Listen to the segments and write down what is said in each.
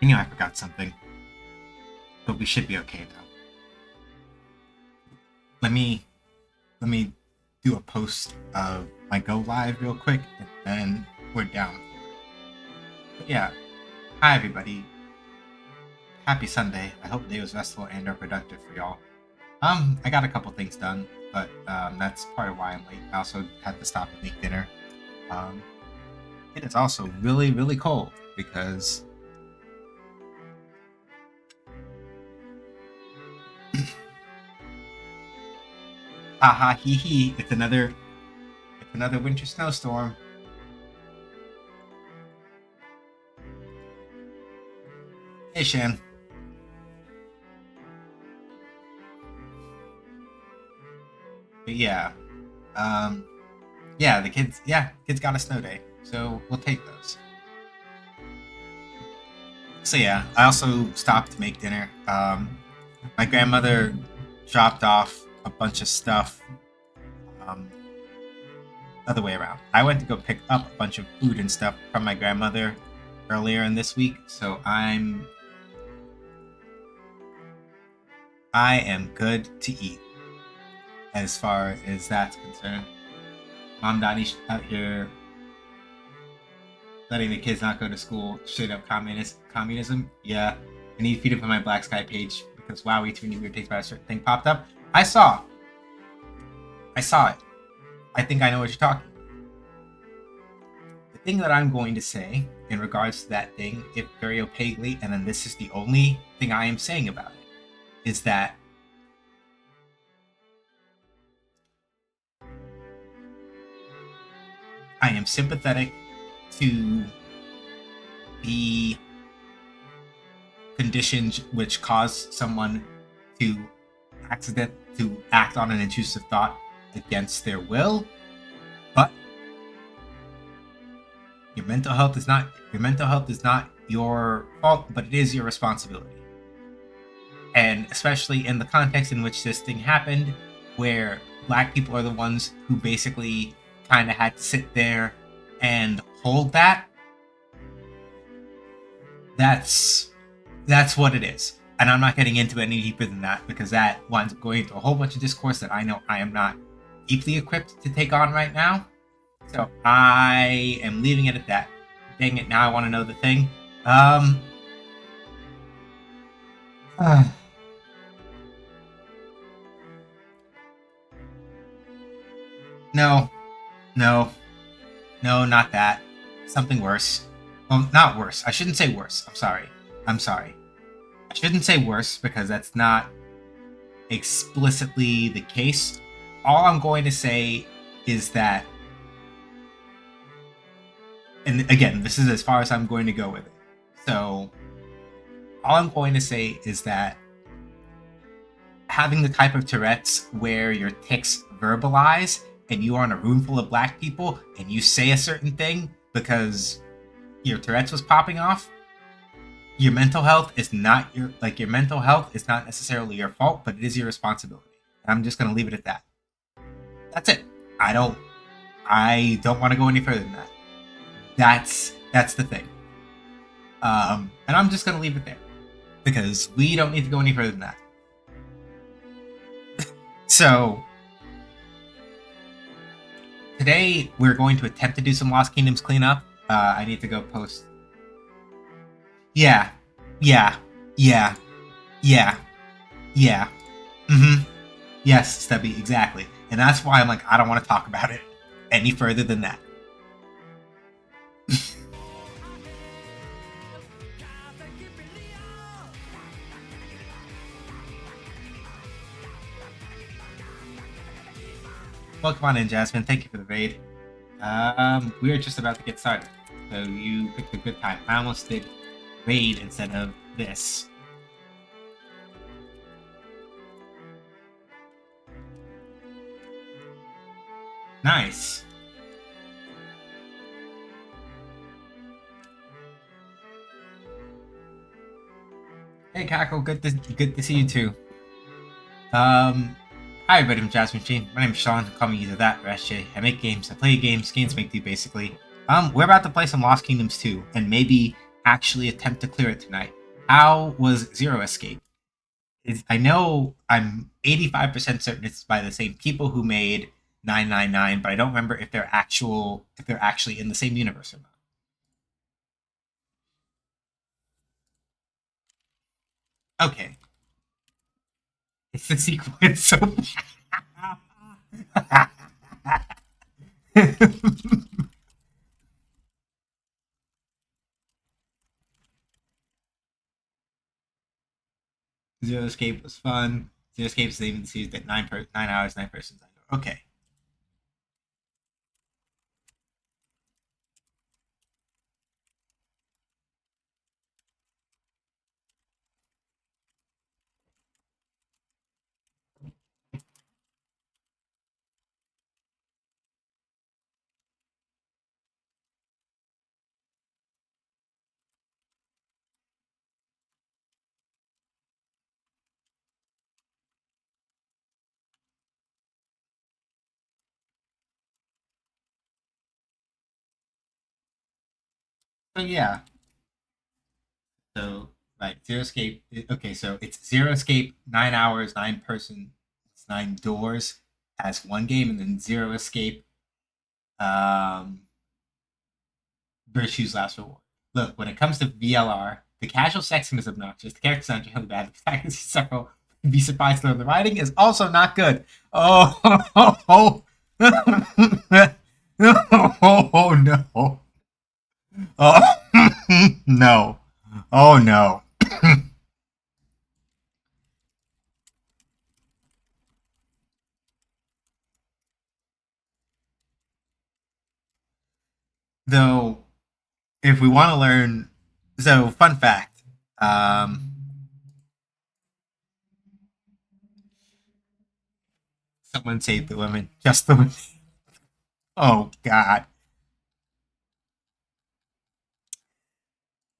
knew I forgot something. But we should be okay now. Let me do a post of my go live real quick, and then we're down. But yeah, hi everybody. Happy Sunday. I hope the day was restful and or productive for y'all. I got a couple things done, but that's part of why I'm late. I also had to stop and make dinner. It is also really, really cold because haha hee hee, it's another winter snowstorm. Hey Shan. But yeah. Yeah, the kids got a snow day. So we'll take those. So yeah, I also stopped to make dinner. My grandmother dropped off a bunch of stuff. Other way around. I went to go pick up a bunch of food and stuff from my grandmother earlier in this week, so I am good to eat as far as that's concerned. Mom Donnie's out here letting the kids not go to school. Straight up communism. Yeah. I need to feed it from my Black Sky page because Wowie too many weird takes by a certain thing popped up. I saw it. I think I know what you're talking about. The thing that I'm going to say in regards to that thing, if very opaquely, and then this is the only thing I am saying about it, is that I am sympathetic to the conditions which cause someone to act on an intrusive thought against their will, but your mental health is not your fault, but it is your responsibility. And especially in the context in which this thing happened, where Black people are the ones who basically kind of had to sit there and hold that. That's what it is. And I'm not getting into it any deeper than that because that winds up going into a whole bunch of discourse that I know I am not deeply equipped to take on right now. So I am leaving it at that. Dang it, now I want to know the thing. No, not that. Something worse. Well, not worse. I shouldn't say worse. I'm sorry. I shouldn't say worse because that's not explicitly the case. All I'm going to say is that, and again, this is as far as I'm going to go with it. So, all I'm going to say is that having the type of Tourette's where your tics verbalize and you are in a room full of Black people and you say a certain thing because your Tourette's was popping off, your mental health is not necessarily your fault, but it is your responsibility. And I'm just going to leave it at that. That's it. I don't want to go any further than that. That's the thing. And I'm just going to leave it there because we don't need to go any further than that. So today we're going to attempt to do some Lost Kingdoms cleanup. I need to go post. Yeah. Yes, Stubby, exactly. And that's why I'm like, I don't want to talk about it any further than that. Welcome on in, Jasmine. Thank you for the raid. We're just about to get started, so you picked a good time. I almost did raid instead of this. Nice. Hey, Cackle. Good to see you too. Hi, everybody from Jasmine Machine. My name is Sean. Call me either that or SJ. I make games. I play games. Games make do, basically. We're about to play some Lost Kingdoms 2, and maybe actually attempt to clear it tonight. How was Zero Escape? I know I'm 85% certain it's by the same people who made 999, but I don't remember if they're actually in the same universe or not. Okay, it's the sequel. It's so Zero Escape was fun. Zero Escape's even series that 9 hours, 9 persons. Okay, so yeah, so right, Zero Escape. Okay, so it's Zero Escape, 9 hours, 9 person, it's 9 doors as one game, and then Zero Escape, um, Virtue's Last Reward. Look, when it comes to VLR, the casual sexing is obnoxious. The character design is really bad. The fact that several be surprised to learn the writing is also not good. Oh, oh, oh, oh no. Oh no. Oh no. Though, if we want to learn, so fun fact, um, someone saved the women, just the women. Oh God.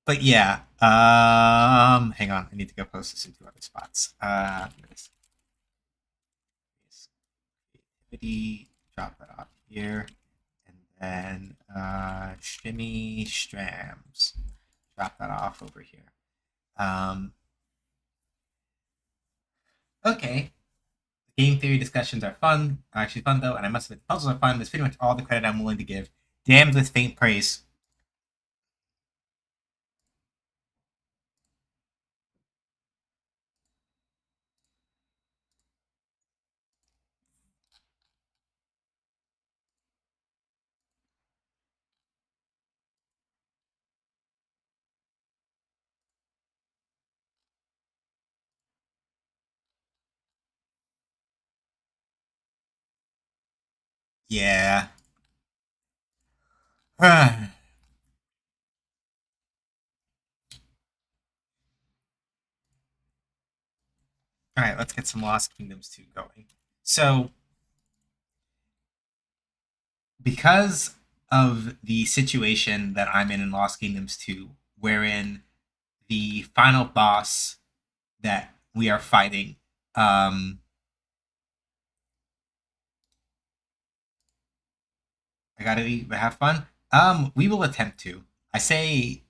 But yeah, hang on, I need to go post this into other spots. Creativity, drop that off here, and then shimmy strams, drop that off over here. Okay, game theory discussions are fun, actually fun though, and I must admit the puzzles are fun. That's pretty much all the credit I'm willing to give. Damned with faint praise. Yeah. All right, let's get some Lost Kingdoms 2 going. So, because of the situation that I'm in Lost Kingdoms 2, wherein the final boss that we are fighting, I gotta have fun. We will attempt to. I say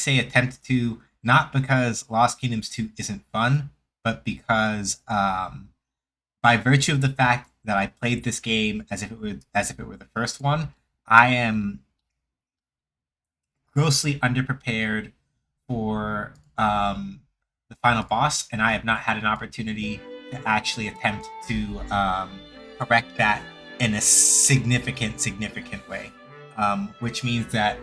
attempt to, not because Lost Kingdoms 2 isn't fun, but because by virtue of the fact that I played this game as if it were the first one, I am grossly underprepared for the final boss, and I have not had an opportunity to actually attempt to correct that in a significant way. Which means that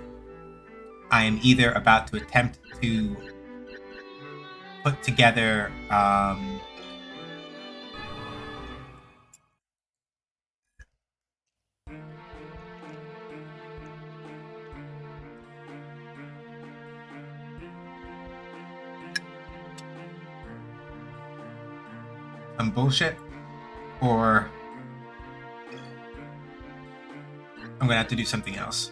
I am either about to attempt to put together some bullshit, or I'm gonna have to do something else.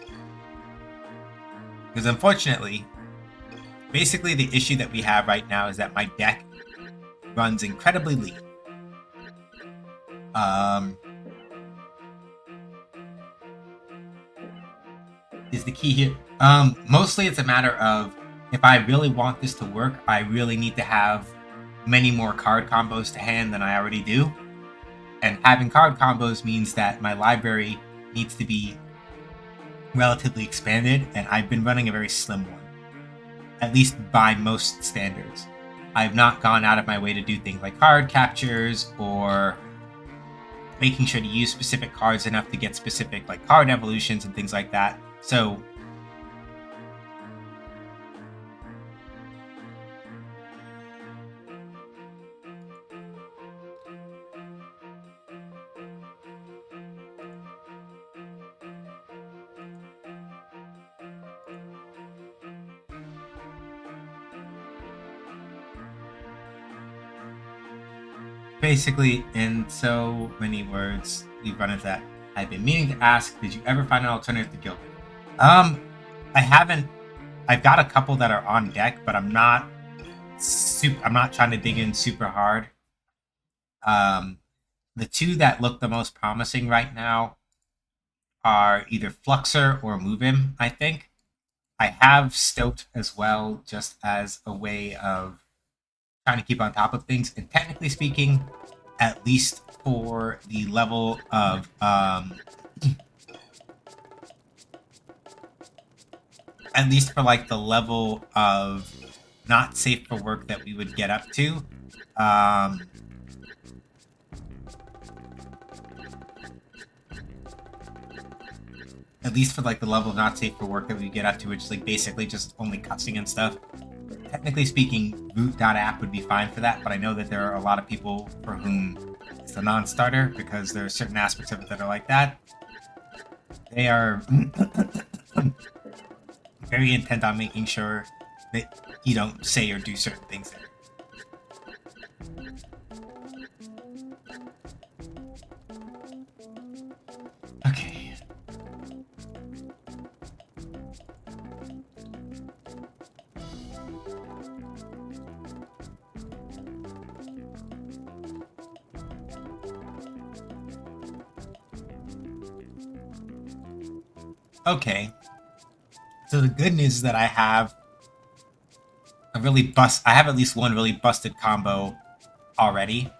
Because unfortunately, basically the issue that we have right now is that my deck runs incredibly lean. Um, is the key here. Mostly it's a matter of if I really want this to work, I really need to have many more card combos to hand than I already do. And having card combos means that my library needs to be relatively expanded, and I've been running a very slim one, at least by most standards. I've not gone out of my way to do things like card captures or making sure to use specific cards enough to get specific like card evolutions and things like that. So basically, in so many words, we've run into that. I've been meaning to ask, did you ever find an alternative to Gilbert? I haven't. I've got a couple that are on deck, but I'm not trying to dig in super hard. The two that look the most promising right now are either Fluxer or Move Him, I think. I have Stoked as well, just as a way of trying to keep on top of things. And technically speaking, at least for the level of at least for like the level of not safe for work that we would get up to, at least for like the level of not safe for work that we get up to, which is like basically just only cussing and stuff. Technically speaking, root.app would be fine for that, but I know that there are a lot of people for whom it's a non-starter because there are certain aspects of it that are like that. They are very intent on making sure that you don't say or do certain things there. Okay. Okay. So the good news is that I have I have at least one really busted combo already.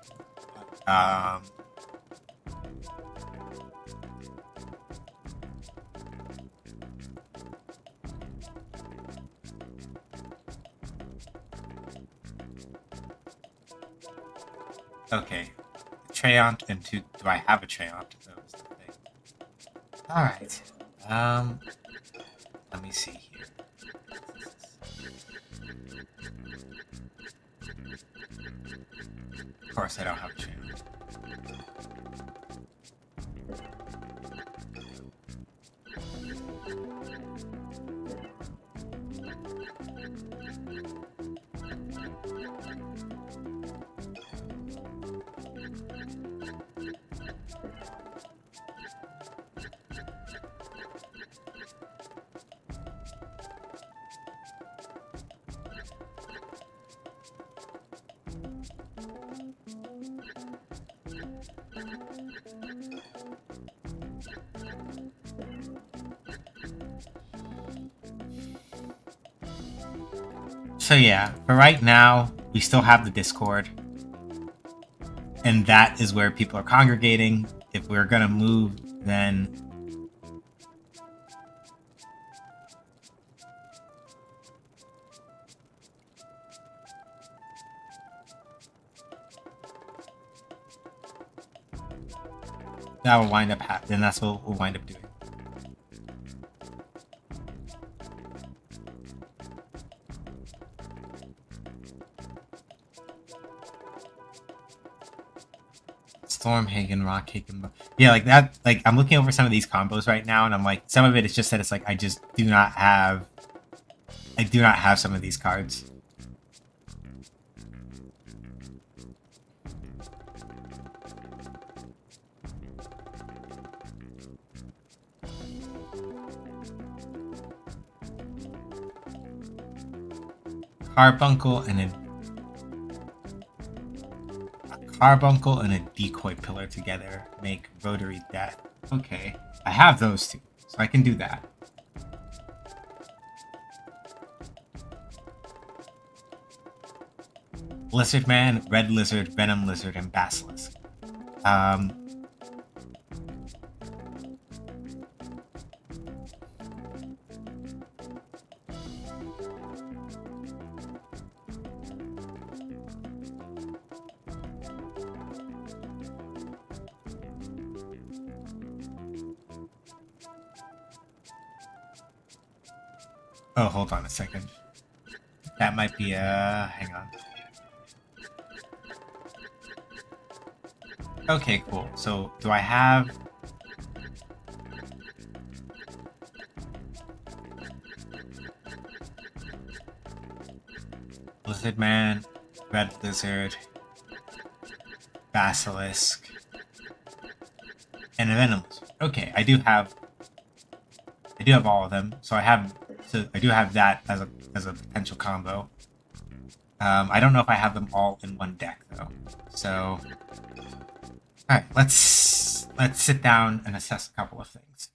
Okay. Treant and two. Do I have a Treant? Alright. Let me see here. Of course, I don't have a Treant. So yeah, for right now, we still have the Discord. And that is where people are congregating. If we're gonna move, then that will wind up happening. That's what we'll wind up doing. Stormhagen, Rockhagen. Yeah, like that. Like I'm looking over some of these combos right now, and I'm like, some of it is just that it's like I just do not have. I do not have some of these cards. Carbuncle and a Carbuncle and a Decoy Pillar together make Rotary Death. Okay, I have those two, so I can do that. Lizard Man, Red Lizard, Venom Lizard, and Basilisk. Um, oh, hold on a second. That might be hang on. Okay, cool. So, do I have... Lizard Man, Red Lizard, Basilisk, and a Venom Lizard. Okay, I do have all of them. So I do have that as a potential combo. I don't know if I have them all in one deck though. So, all right, let's sit down and assess a couple of things.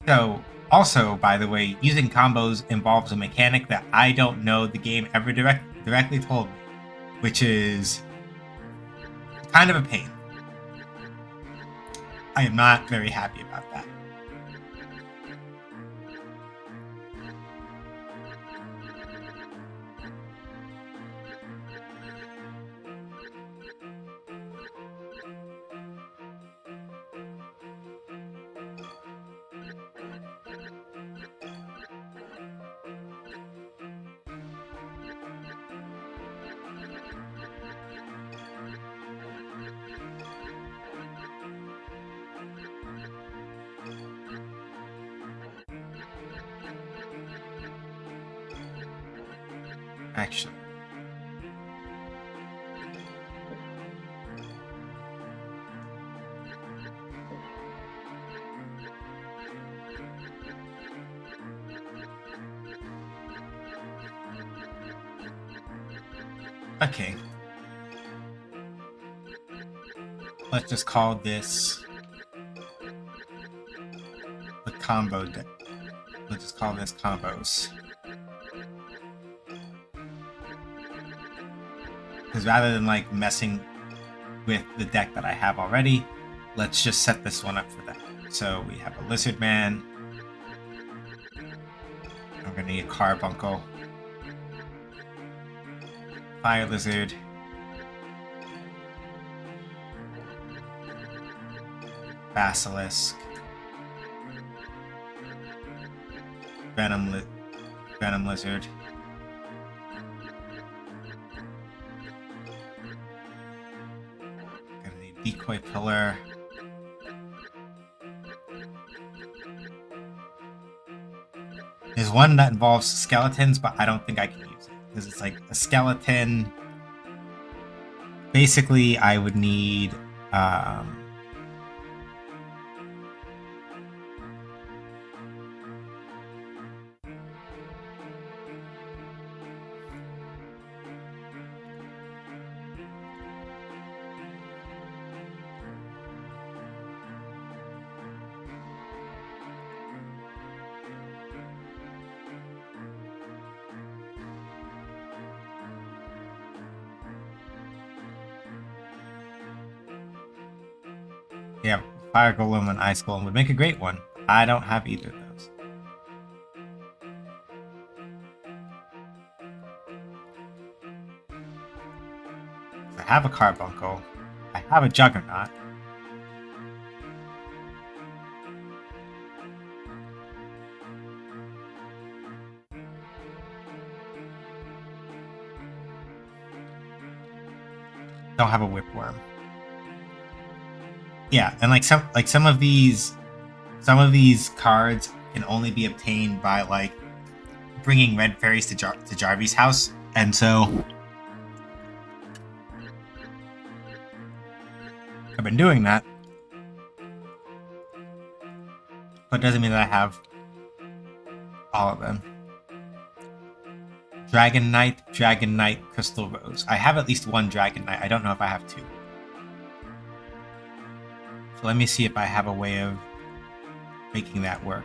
So, also, by the way, using combos involves a mechanic that I don't know the game ever directly told me, which is kind of a pain. I am not very happy about that. Actually. Okay. Let's just call this the combo deck. Let's just call this combos. Because rather than like messing with the deck that I have already, let's just set this one up for that. So we have a Lizard Man. We're gonna need a Carbuncle. Fire Lizard. Basilisk. Venom Lizard. Gonna need Decoy Pillar. There's one that involves skeletons, but I don't think I can use it because it's like a skeleton. Basically, I would need yeah, Fire Golem and Ice Golem would make a great one. I don't have either of those. I have a Carbuncle. I have a Juggernaut. Don't have a Whipworm. Yeah, and like some of these cards can only be obtained by like bringing red fairies to Jarvy's house, and so I've been doing that, but it doesn't mean that I have all of them. Dragon Knight, Crystal Rose. I have at least one Dragon Knight. I don't know if I have two. So let me see if I have a way of making that work.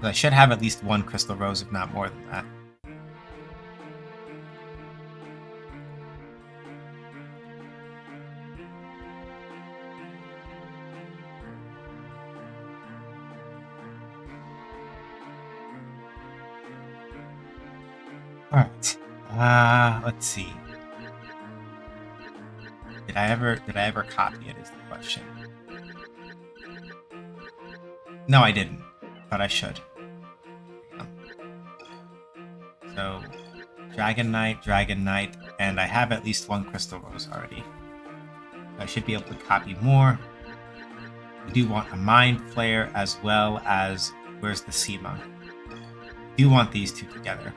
I should have at least one Crystal Rose, if not more than that. Alright. Let's see. Did I ever copy it is the question. No, I didn't. But I should. So Dragon Knight, and I have at least one Crystal Rose already. I should be able to copy more. We do want a Mind Flare as well as where's the Sea Monk? We do want these two together.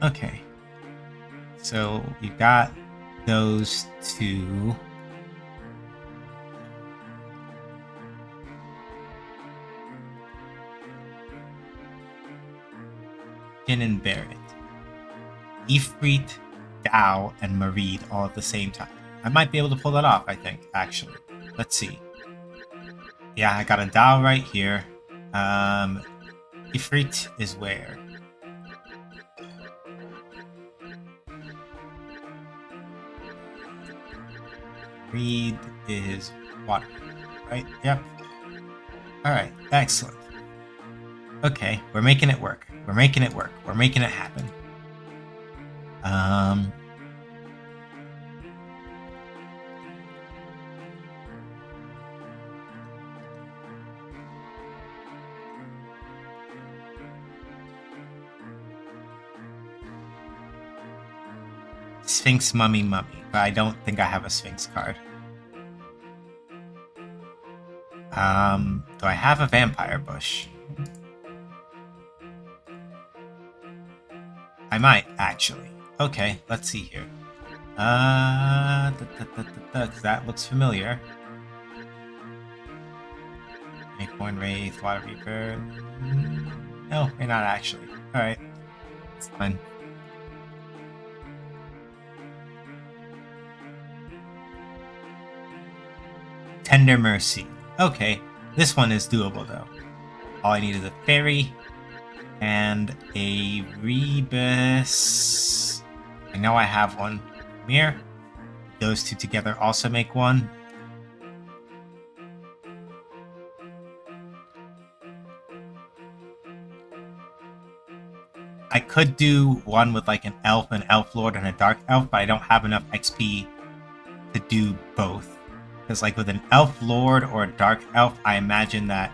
Okay. So we've got those two. Jin and Barret. Ifrit, Dao, and Mareed all at the same time. I might be able to pull that off, I think, actually. Let's see. Yeah, I got a Dao right here. Ifrit is where? Reed is water, right? Yep. Alright, excellent. Okay, we're making it work. We're making it work. We're making it happen. Sphinx Mummy, but I don't think I have a Sphinx card. Do I have a Vampire Bush? I might, actually. Okay, let's see here. That looks familiar. Acorn Wraith, Water Reaper. No, you're not actually. Alright. It's fine. Tender Mercy. Okay, this one is doable though. All I need is a fairy and a Rebus. I know I have one. Here. Those two together also make one. I could do one with like an elf lord, and a dark elf, but I don't have enough XP to do both. Because like with an elf lord or a dark elf, I imagine that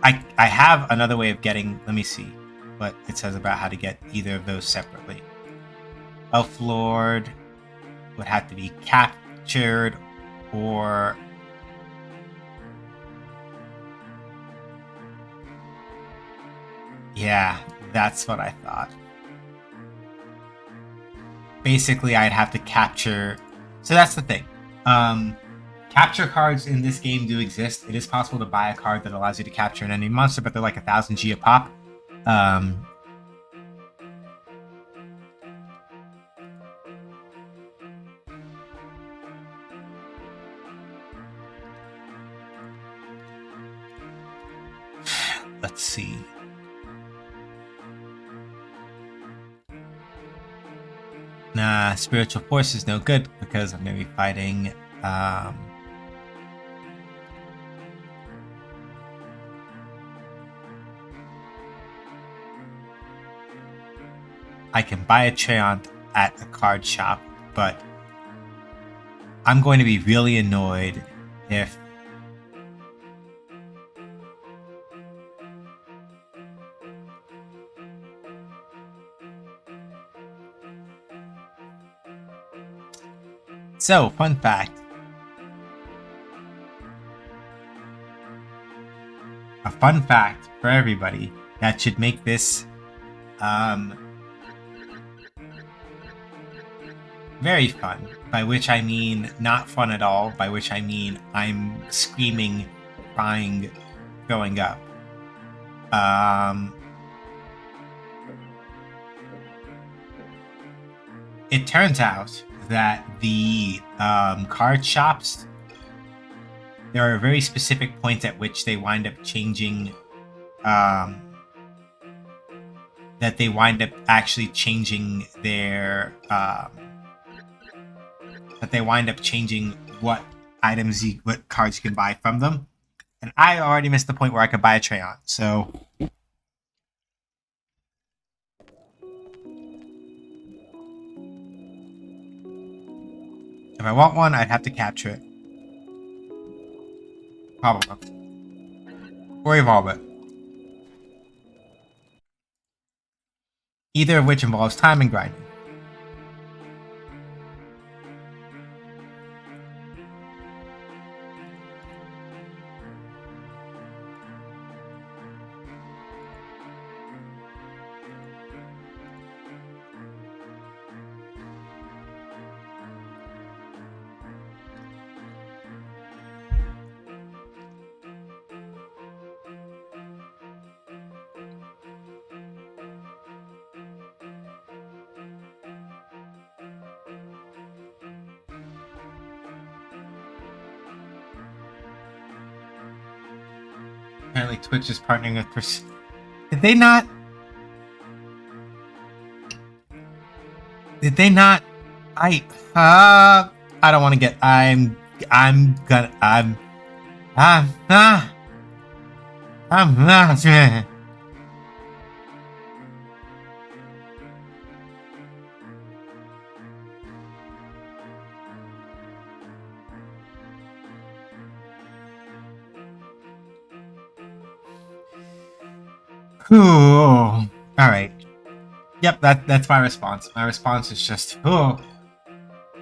I have another way of getting. Let me see what it says about how to get either of those separately. Elf lord would have to be captured, or yeah, that's what I thought. Basically, I'd have to capture. So that's the thing. Capture cards in this game do exist. It is possible to buy a card that allows you to capture an enemy monster, but they're like 1,000 G a pop. Let's see. Nah, Spiritual Force is no good because I'm going to be fighting. I can buy a Treant at a card shop, but I'm going to be really annoyed if So, fun fact. A fun fact for everybody that should make this very fun, by which I mean not fun at all, by which I mean I'm screaming, crying, going up. It turns out that the card shops, there are very specific points at which they wind up changing, that they wind up actually changing their, that they wind up changing what what cards you can buy from them. And I already missed the point where I could buy a Treant, so I want one, I'd have to capture it. Probably. Or evolve it. Either of which involves time and grinding. Apparently Twitch is partnering with Did they not? Did they not? I don't want to get. I'm gonna. I'm not. All right. Yep, that's my response. My response is just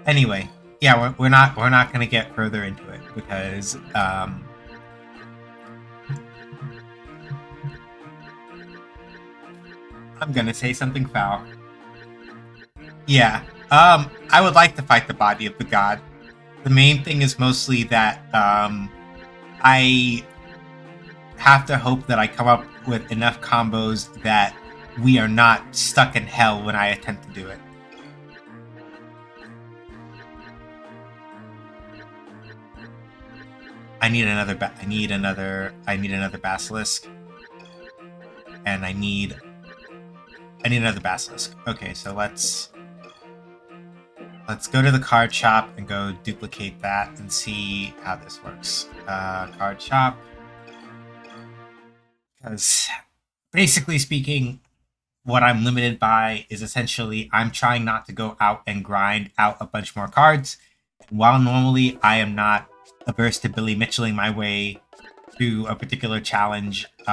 Anyway, yeah, we're not gonna get further into it because I'm gonna say something foul. Yeah. I would like to fight the body of the god. The main thing is mostly that I have to hope that I come up with enough combos that we are not stuck in hell when I attempt to do it. I need another basilisk, and I need another basilisk. Okay, so let's go to the card shop and go duplicate that and see how this works. Card shop. Because basically speaking, what I'm limited by is essentially I'm trying not to go out and grind out a bunch more cards. While normally I am not averse to Billy Mitchelling my way through a particular challenge, if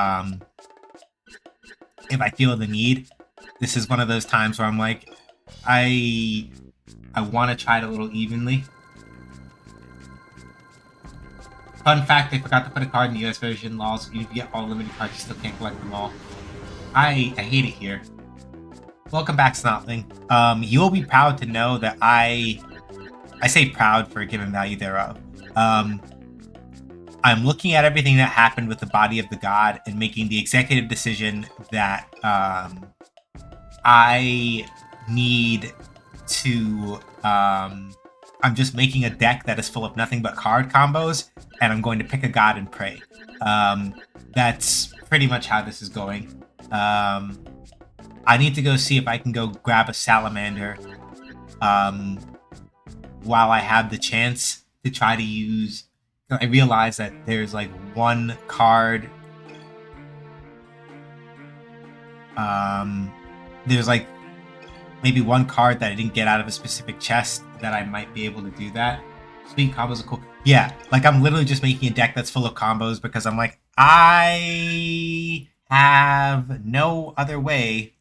I feel the need, this is one of those times where I'm like, I want to try it a little evenly. Fun fact, they forgot to put a card in the US version laws. If you get all limited cards, you still can't collect them all. I hate it here. Welcome back, Snotling. You will be proud to know that I say proud for a given value thereof. I'm looking at everything that happened with the body of the god and making the executive decision that I need to I'm just making a deck that is full of nothing but card combos, and I'm going to pick a god and pray. That's pretty much how this is going. I need to go see if I can go grab a salamander while I have the chance to try to use... I realize that there's like one card... there's like maybe one card that I didn't get out of a specific chest that I might be able to do that. Sweet combos are cool. Yeah, like I'm literally just making a deck that's full of combos because I'm like, I have no other way.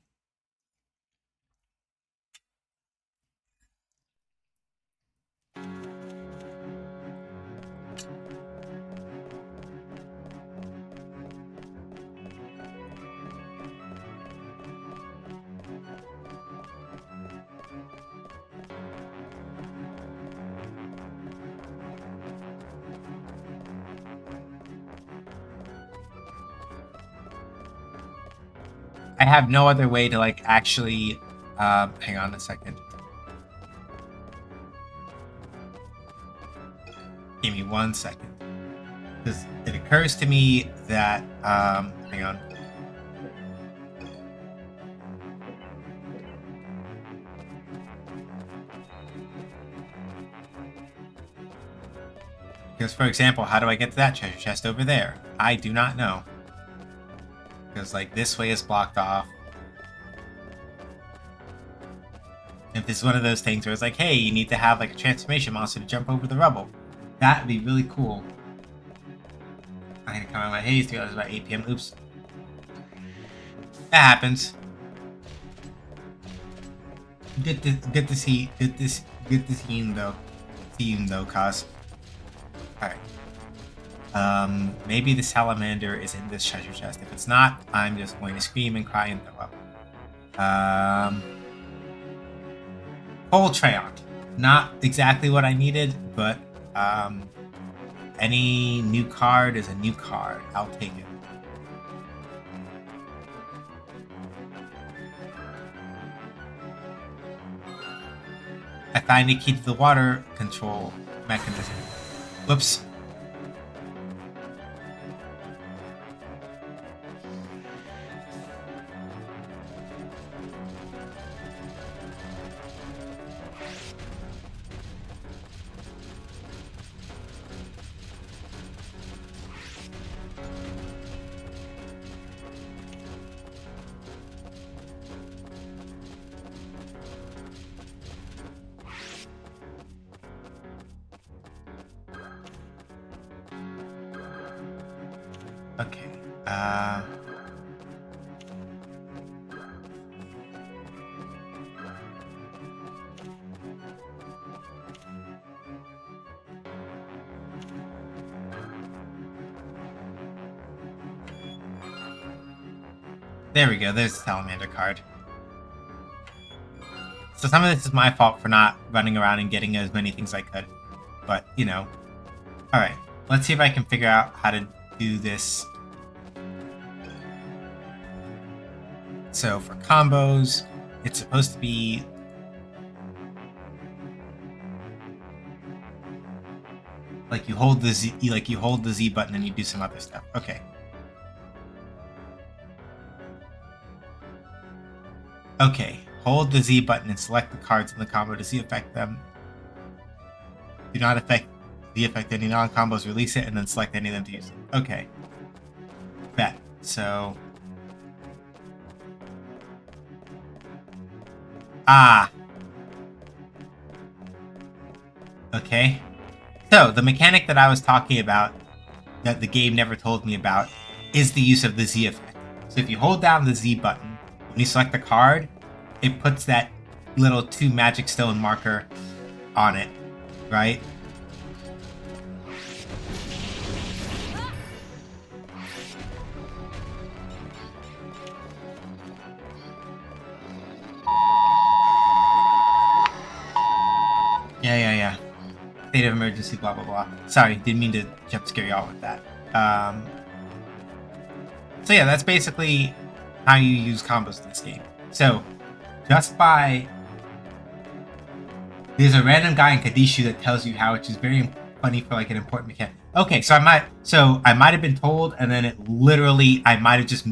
I have no other way to like actually hang on a second. Give me 1 second. Because it occurs to me that hang on. Because for example, how do I get to that treasure chest over there? I do not know. Because like this way is blocked off. If this is one of those things where it's like, hey, you need to have like a transformation monster to jump over the rubble. That'd be really cool. I'm gonna come out of my haze. It's about 8 p.m. Oops. That happens. Good to see him though. Cause. Alright. Maybe the salamander is in this treasure chest. If it's not, I'm just going to scream and cry and throw up. Whole Treant. Not exactly what I needed, but any new card is a new card. I'll take it. I find a key to the water control mechanism. Whoops. Okay. There we go. There's the salamander card. So some of this is my fault for not running around and getting as many things I could. But, you know. Alright. Let's see if I can figure out how to do this. So for combos, it's supposed to be like you hold the Z button and you do some other stuff. Okay. Okay. Hold the Z button and select the cards in the combo to see affect them. Do not affect any non-combos, release it, and then select any of them to use it. Okay. Bet. So... Okay. So, the mechanic that I was talking about, that the game never told me about, is the use of the Z effect. So if you hold down the Z button, when you select the card, it puts that little 2 magic stone marker on it, right? Yeah. State of emergency, blah, blah, blah. Sorry, didn't mean to jump scare y'all with that. So yeah, that's basically how you use combos in this game. So, just by... There's a random guy in Kadishu that tells you how, which is very funny for like an important mechanic. Okay, so I might have been told, and then I might have just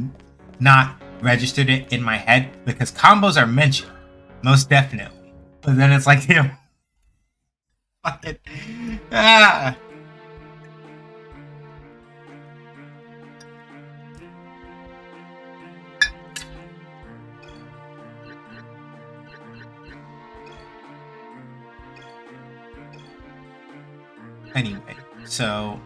not registered it in my head, because combos are mentioned, most definitely. But then it's like, you know... Fucking... Ah! Anyway, so...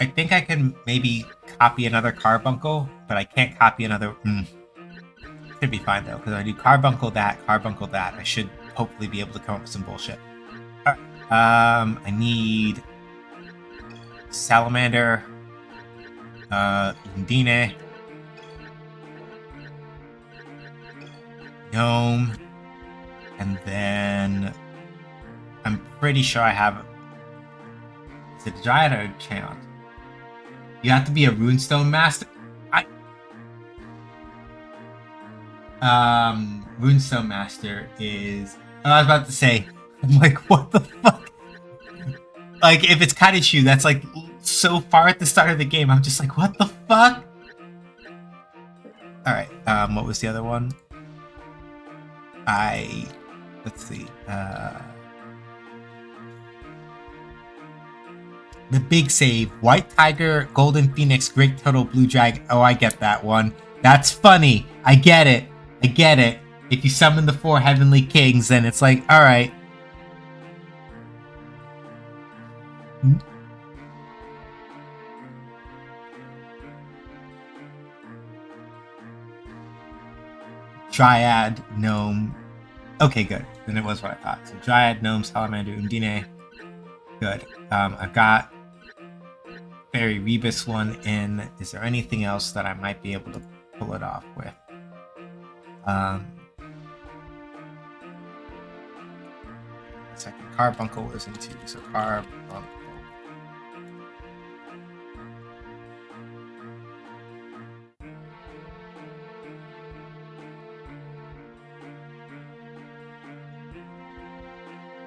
I think I can maybe copy another carbuncle, but I can't copy another... Should be fine, though, because I do carbuncle that, I should hopefully be able to come up with some bullshit. Alright, I need... Salamander... Undine... Gnome... And then... I'm pretty sure I have... Is it Dryad or Treant? You have to be a runestone master. Runestone master is... I was about to say, I'm like, what the fuck? Like, if it's Kadishu, that's like so far at the start of the game. I'm just like, what the fuck? Alright, what was the other one? Let's see. The big save. White Tiger, Golden Phoenix, Great Turtle, Blue Dragon. Oh, I get that one. That's funny. I get it. I get it. If you summon the 4 Heavenly Kings, then it's like, alright. Dryad, Gnome. Okay, good. Then it was what I thought. So Dryad, Gnome, Salamander, Undine. Good. I've got Fairy Rebus one in. Is there anything else that I might be able to pull it off with? Second, Carbuncle is in 2, so Carbuncle.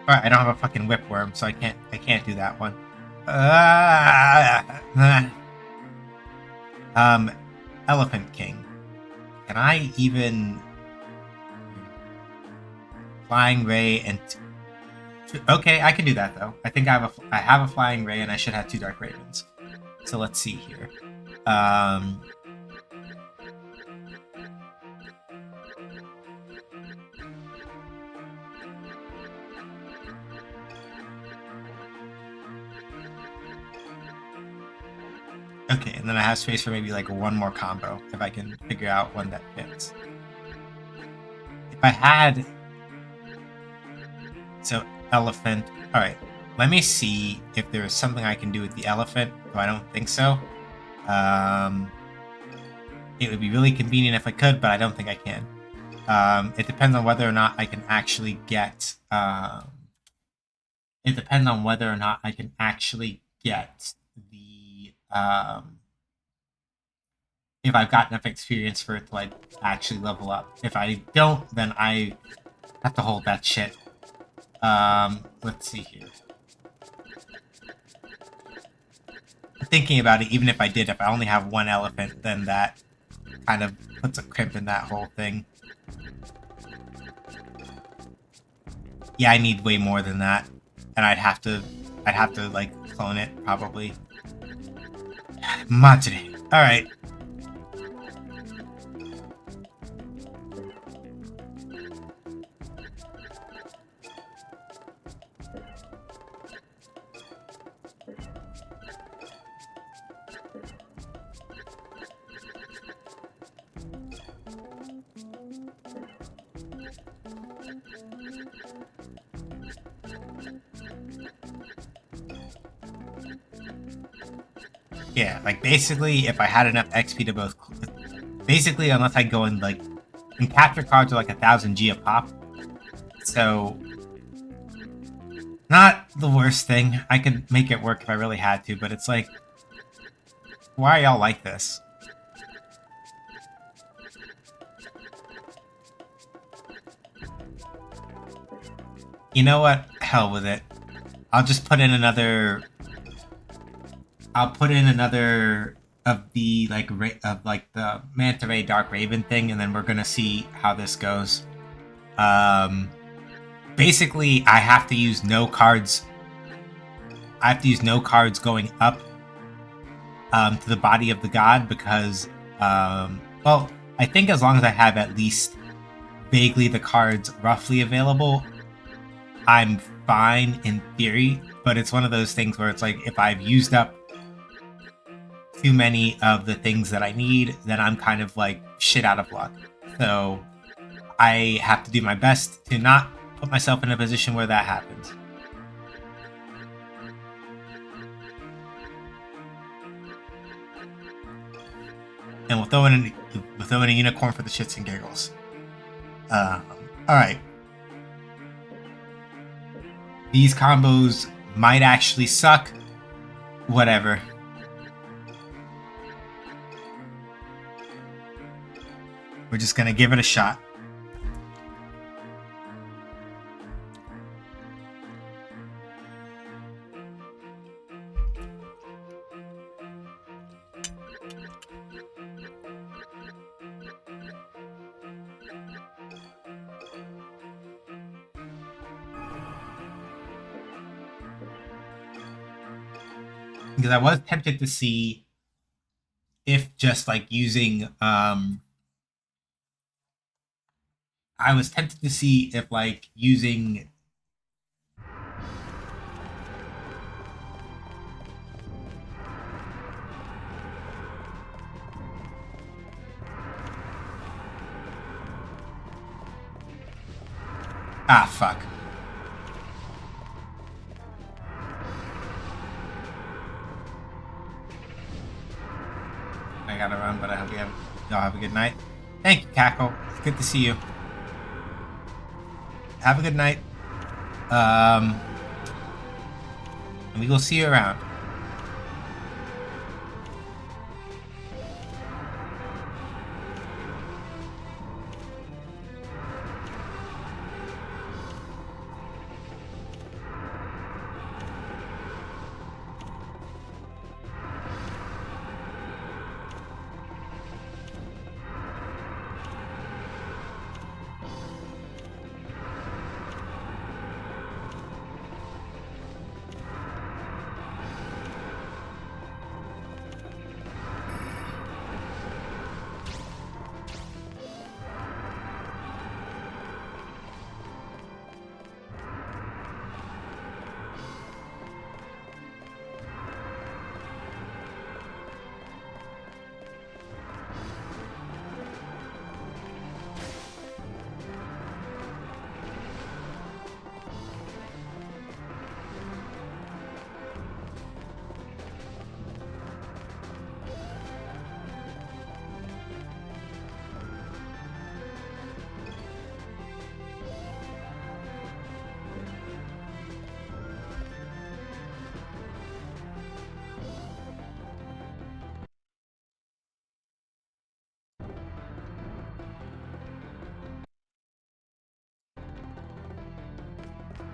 Alright, I don't have a fucking Whipworm, so I can't do that one. Elephant King. Can I even Flying Ray and okay, I can do that though. I think I have a Flying Ray and I should have 2 Dark Ravens. So let's see here. Okay, and then I have space for maybe like one more combo if I can figure out one that fits. If I had... So, elephant. Alright, let me see if there's something I can do with the elephant, though I don't think so. It would be really convenient if I could, but I don't think I can. It depends on whether or not I can actually get... it depends on whether or not I can actually get the... if I've got enough experience for it to, like, actually level up. If I don't, then I have to hold that shit. Let's see here. Thinking about it, even if I did, if I only have 1 elephant, then that kind of puts a crimp in that whole thing. Yeah, I need way more than that. And I'd have to, like, clone it, probably. Madre. Alright. Yeah, like, basically, if I had enough XP to both... Basically, unless I go in, like... And capture cards are, like, 1000 G a pop. So... Not the worst thing. I could make it work if I really had to, but it's like... Why are y'all like this? You know what? Hell with it. I'll just put in another... I'll put in another of the, like, the Manta Ray Dark Raven thing, and then we're gonna see how this goes. Basically, I have to use no cards. I have to use no cards going up to the body of the god because, well, I think as long as I have at least vaguely the cards roughly available, I'm fine in theory. But it's one of those things where it's like, if I've used up too many of the things that I need, then I'm kind of like shit out of luck. So I have to do my best to not put myself in a position where that happens. And we'll throw in a unicorn for the shits and giggles. Alright. These combos might actually suck. Whatever. We're just gonna give it a shot. Because I was tempted to see if just like using I was tempted to see if like using fuck. I gotta run, but I hope y'all have a good night. Thank you, Cackle. It's good to see you. Have a good night. And we will see you around.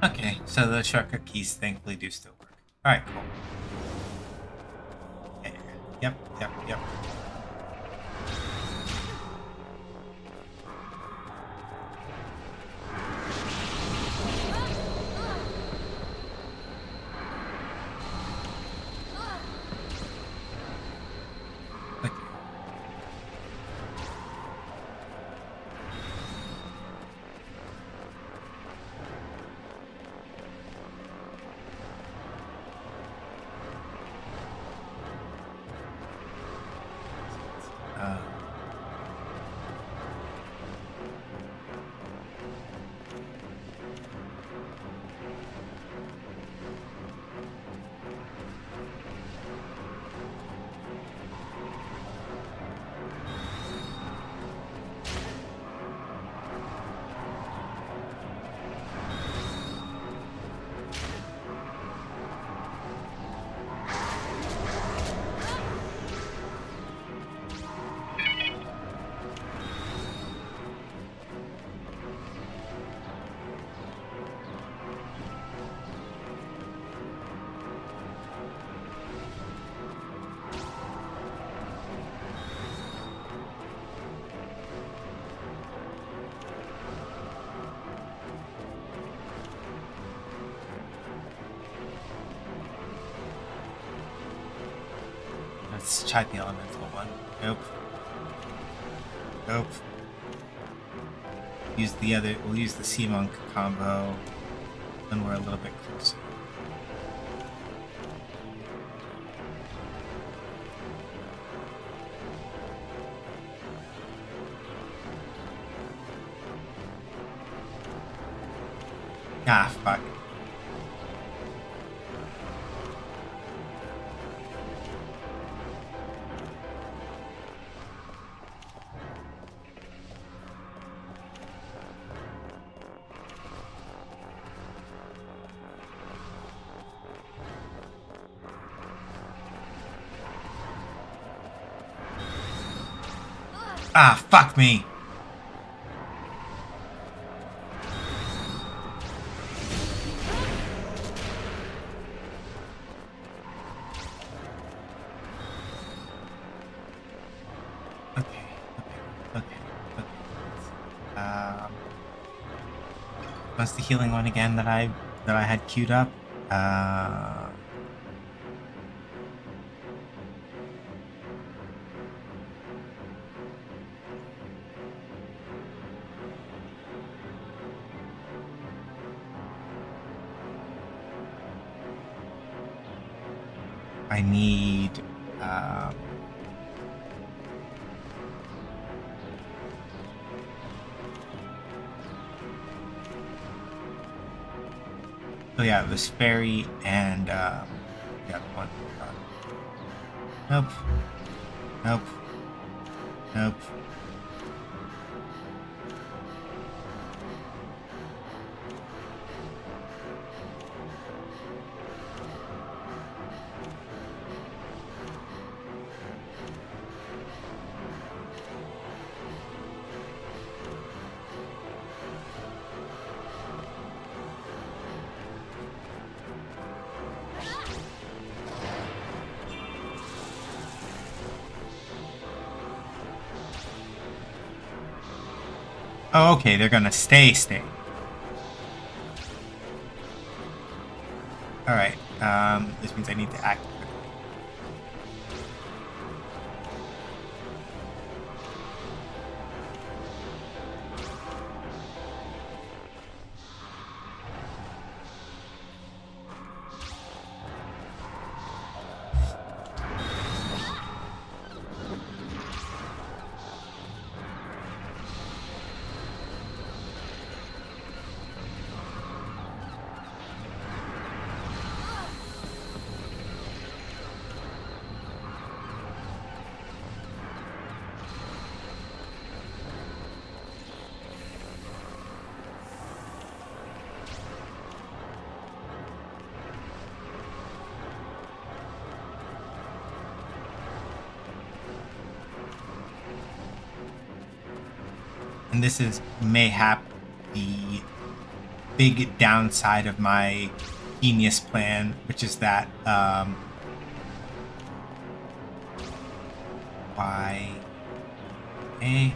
Okay, so the shortcut keys thankfully do still work. Alright, cool. Okay. Yep. Okay. Let's try the elemental one. Nope. We'll use the Sea Monk combo when we're a little bit closer. Ah, fuck. Ah, fuck me. Okay. What's the healing one again that I had queued up? I need... oh yeah, it was Fairy and the other one. Nope. Nope. Nope. Oh, okay, they're gonna stay. Alright, this means I need to act quickly. And this is mayhap the big downside of my genius plan, which is that why a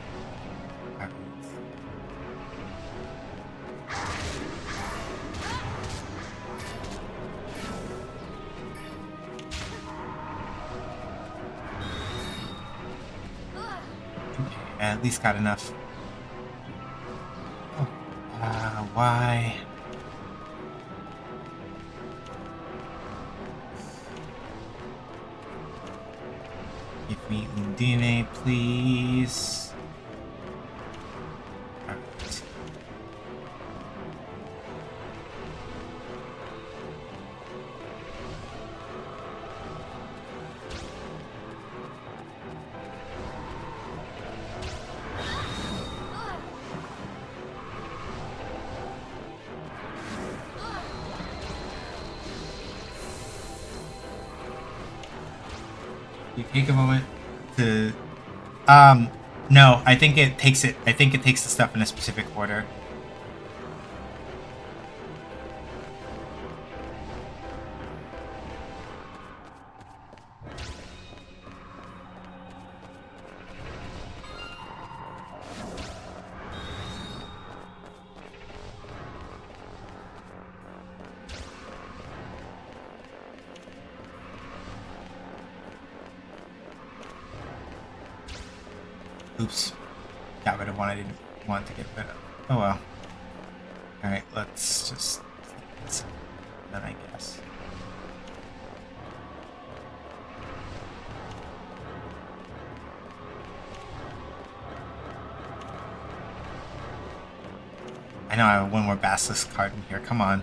at least got enough. Why? Give me Undine, please. Alright. You take a moment to no, I think it takes the stuff in a specific order. Oops. Got rid of one I didn't want to get rid of. Oh well. Alright, let's just... then I guess. I know I have one more Basilisk card in here. Come on.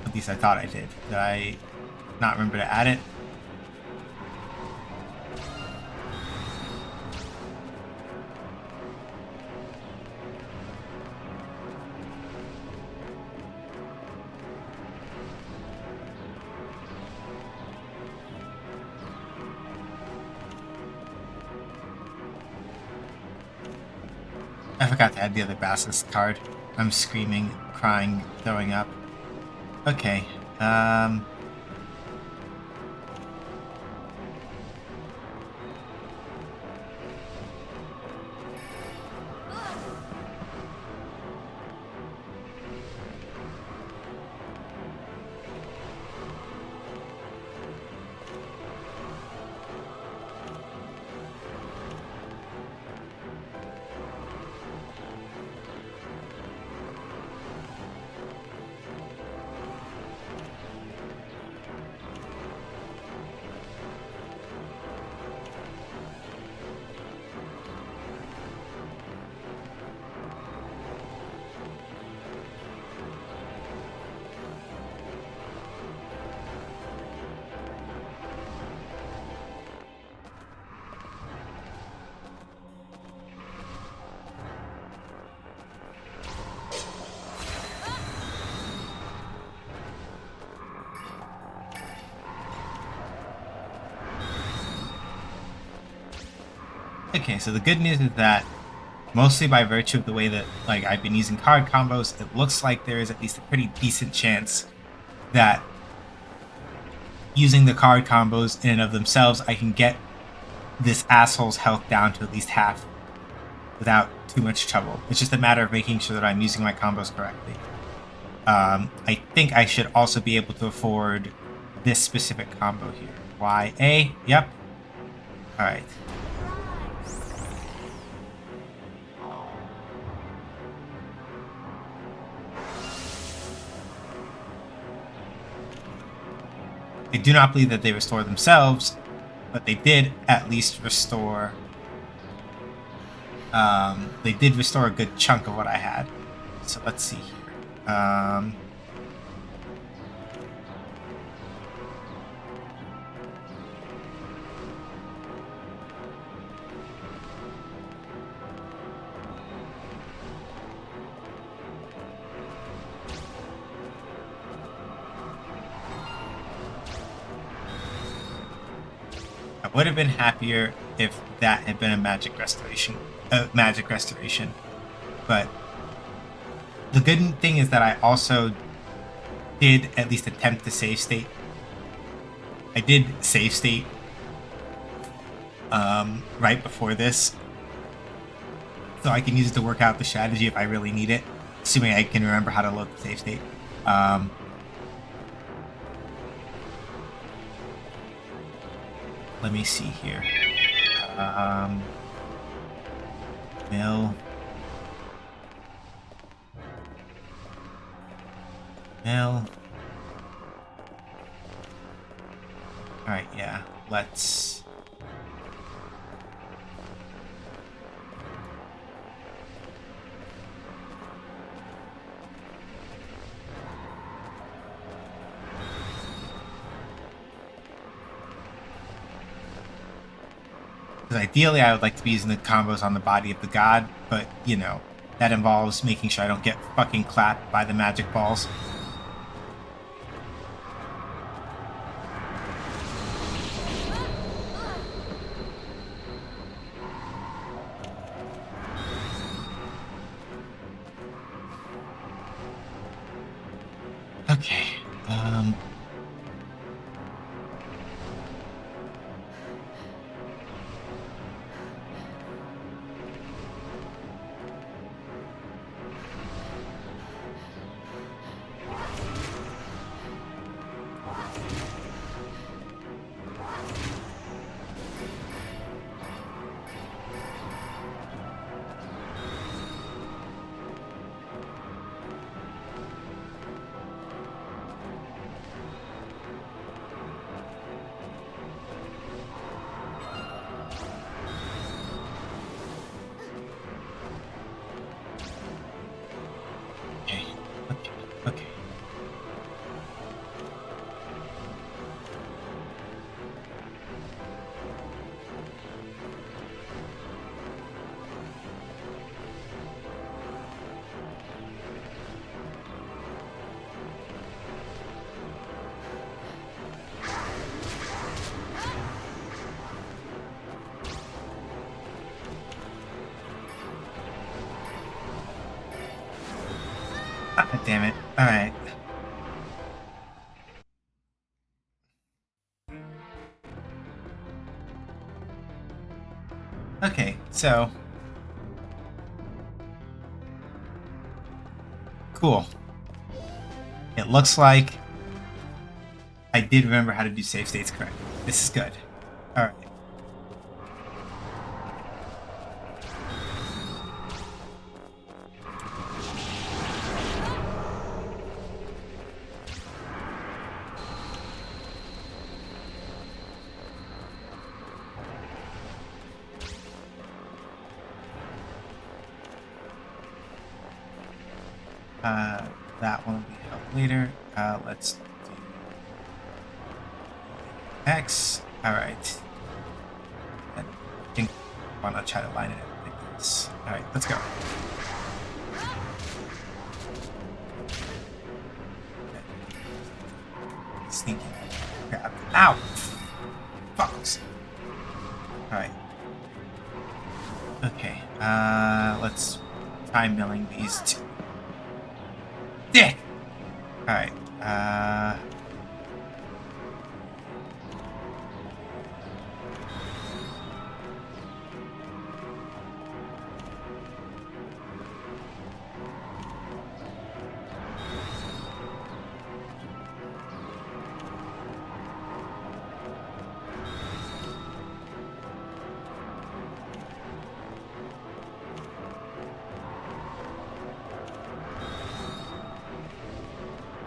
At least I thought I did. Did I not remember to add it? I forgot to add the other Basilisk card. I'm screaming, crying, throwing up. Okay, Okay, so the good news is that mostly by virtue of the way that like I've been using card combos, it looks like there is at least a pretty decent chance that using the card combos in and of themselves, I can get this asshole's health down to at least half without too much trouble. It's just a matter of making sure that I'm using my combos correctly. I think I should also be able to afford this specific combo here. YA, yep. Alright. I do not believe that they restore themselves, but they did at least restore... they did restore a good chunk of what I had. So let's see here. I would have been happier if that had been a magic restoration. But the good thing is that I also did at least attempt to save state. I did save state right before this, so I can use it to work out the strategy if I really need it, assuming I can remember how to load the save state. Let me see here. Mill. Alright, yeah. Let's... Because ideally I would like to be using the combos on the body of the god, but, you know, that involves making sure I don't get fucking clapped by the magic balls. Okay, okay. Ah, damn it. Alright. Okay, so... Cool. It looks like I did remember how to do save states correctly. This is good. Alright. That one will be helped later. Let's do X. Alright. I think I want to try to line it up like this. Alright, let's go. Sneaky. Grab. Ow! Fucks. Alright. Okay, let's try milling these two. Dick! Alright,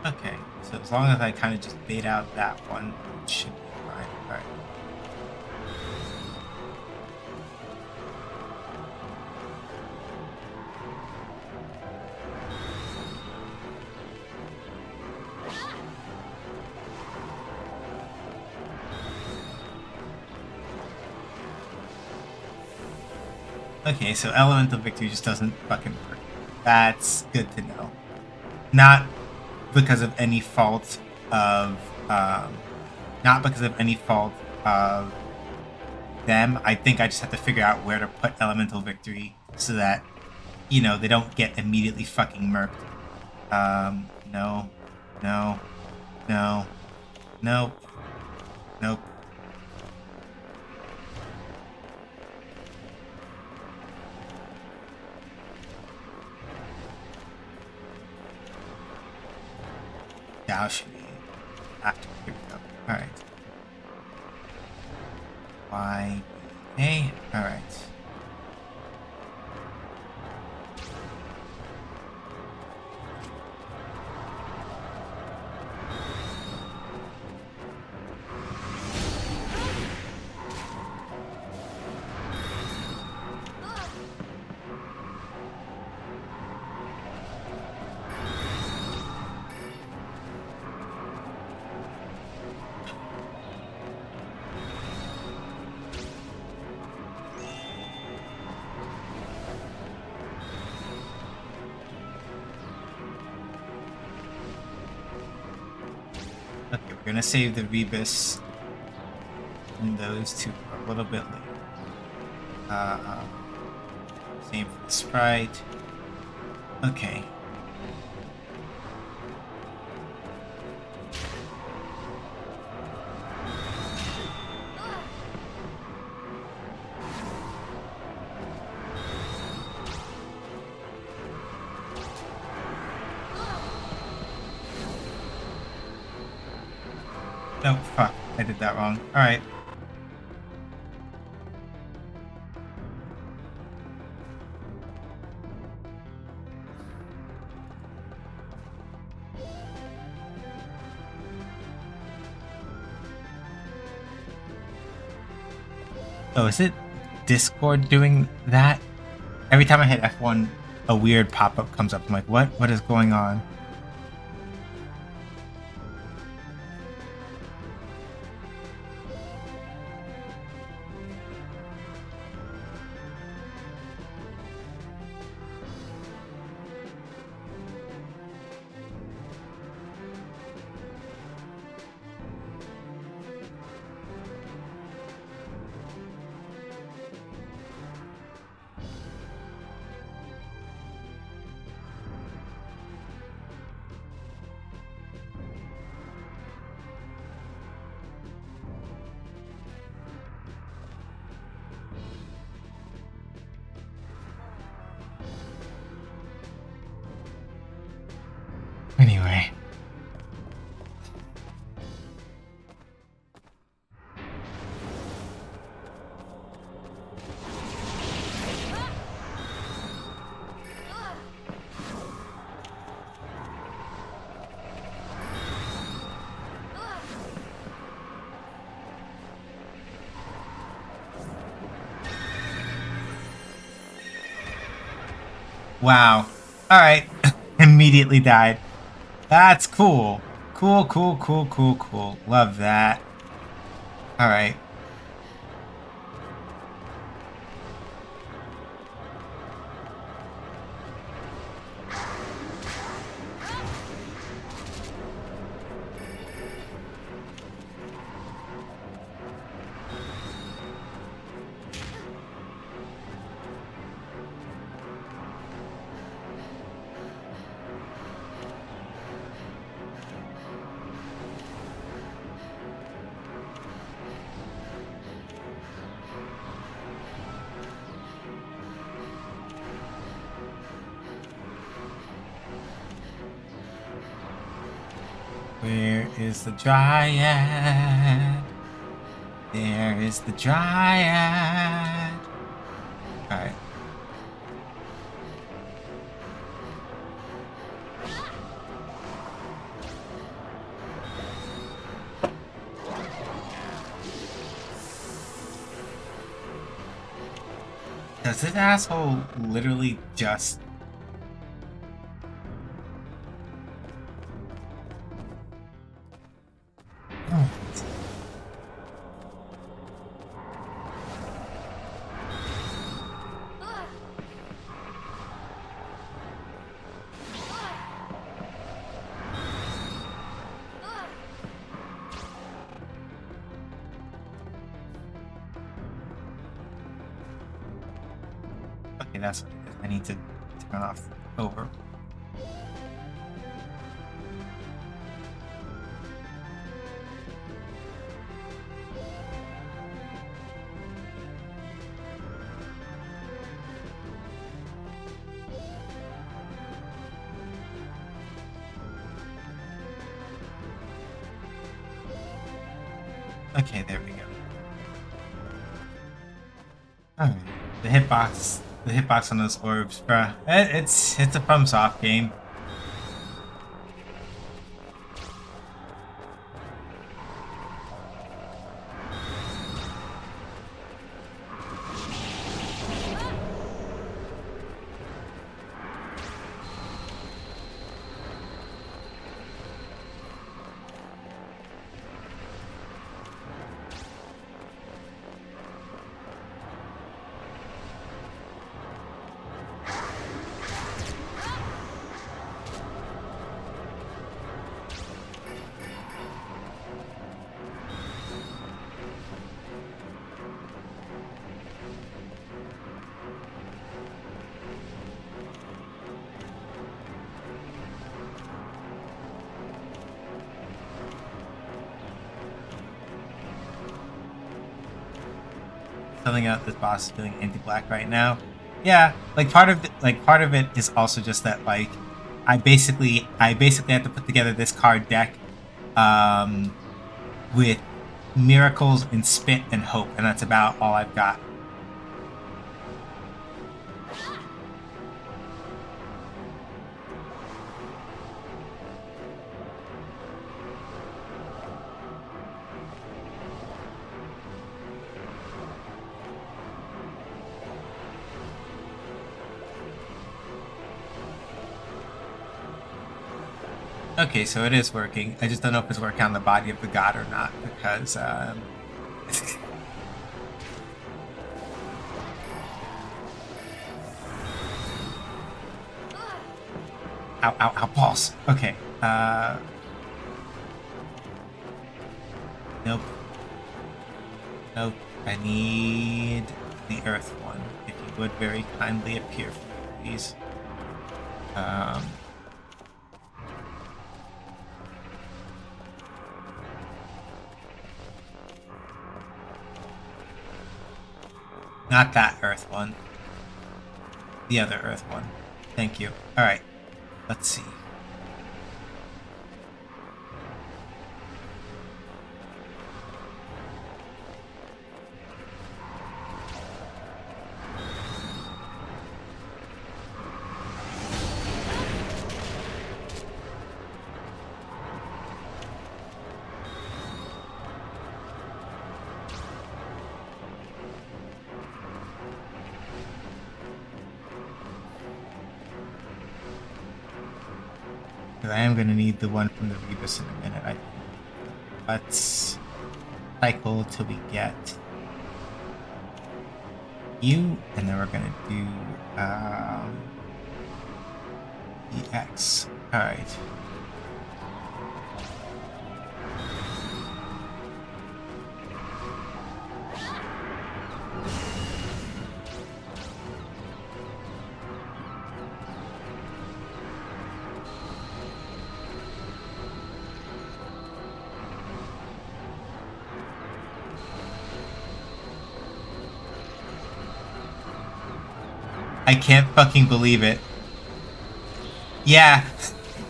okay, so as long as I kind of just bait out that one, it should be fine. Alright. Okay, so Elemental Victory just doesn't fucking work. That's good to know. Not because of any fault of not because of any fault of them. I think I just have to figure out where to put Elemental Victory so that, you know, they don't get immediately fucking murked. No, no, no, nope, nope. Douse me. Here we go. Alright. Y, A. Alright. Okay, we're gonna save the Rebus and those two for a little bit later. Same for the Sprite. Okay. No, fuck. I did that wrong. Alright. Oh, is it Discord doing that? Every time I hit F1, a weird pop-up comes up. I'm like, what? What is going on? Anyway. Wow. Alright. Immediately died. That's cool. Cool, cool, cool, cool, cool. Love that. Alright. Where is the dryad? There is the dryad. Alright. Does this asshole literally just... Okay, that's what it is. I need to turn off over. Okay, there we go. Alright. The hitbox on those orbs, bruh. It's a FromSoft game. Filling out this boss is feeling anti-black right now. Yeah, like part of it is also just that like I basically have to put together this card deck with miracles and spit and hope, and that's about all I've got. Okay, so it is working. I just don't know if it's working on the body of the god or not, because ow, balls. Okay, nope. Nope, I need the earth one. If you would very kindly appear, please. Not that earth one. The other earth one. Thank you. Alright. Let's see. I am going to need the one from the Rebus in a minute, I think. Let's cycle till we get you, and then we're going to do EX. Alright. I can't fucking believe it. Yeah.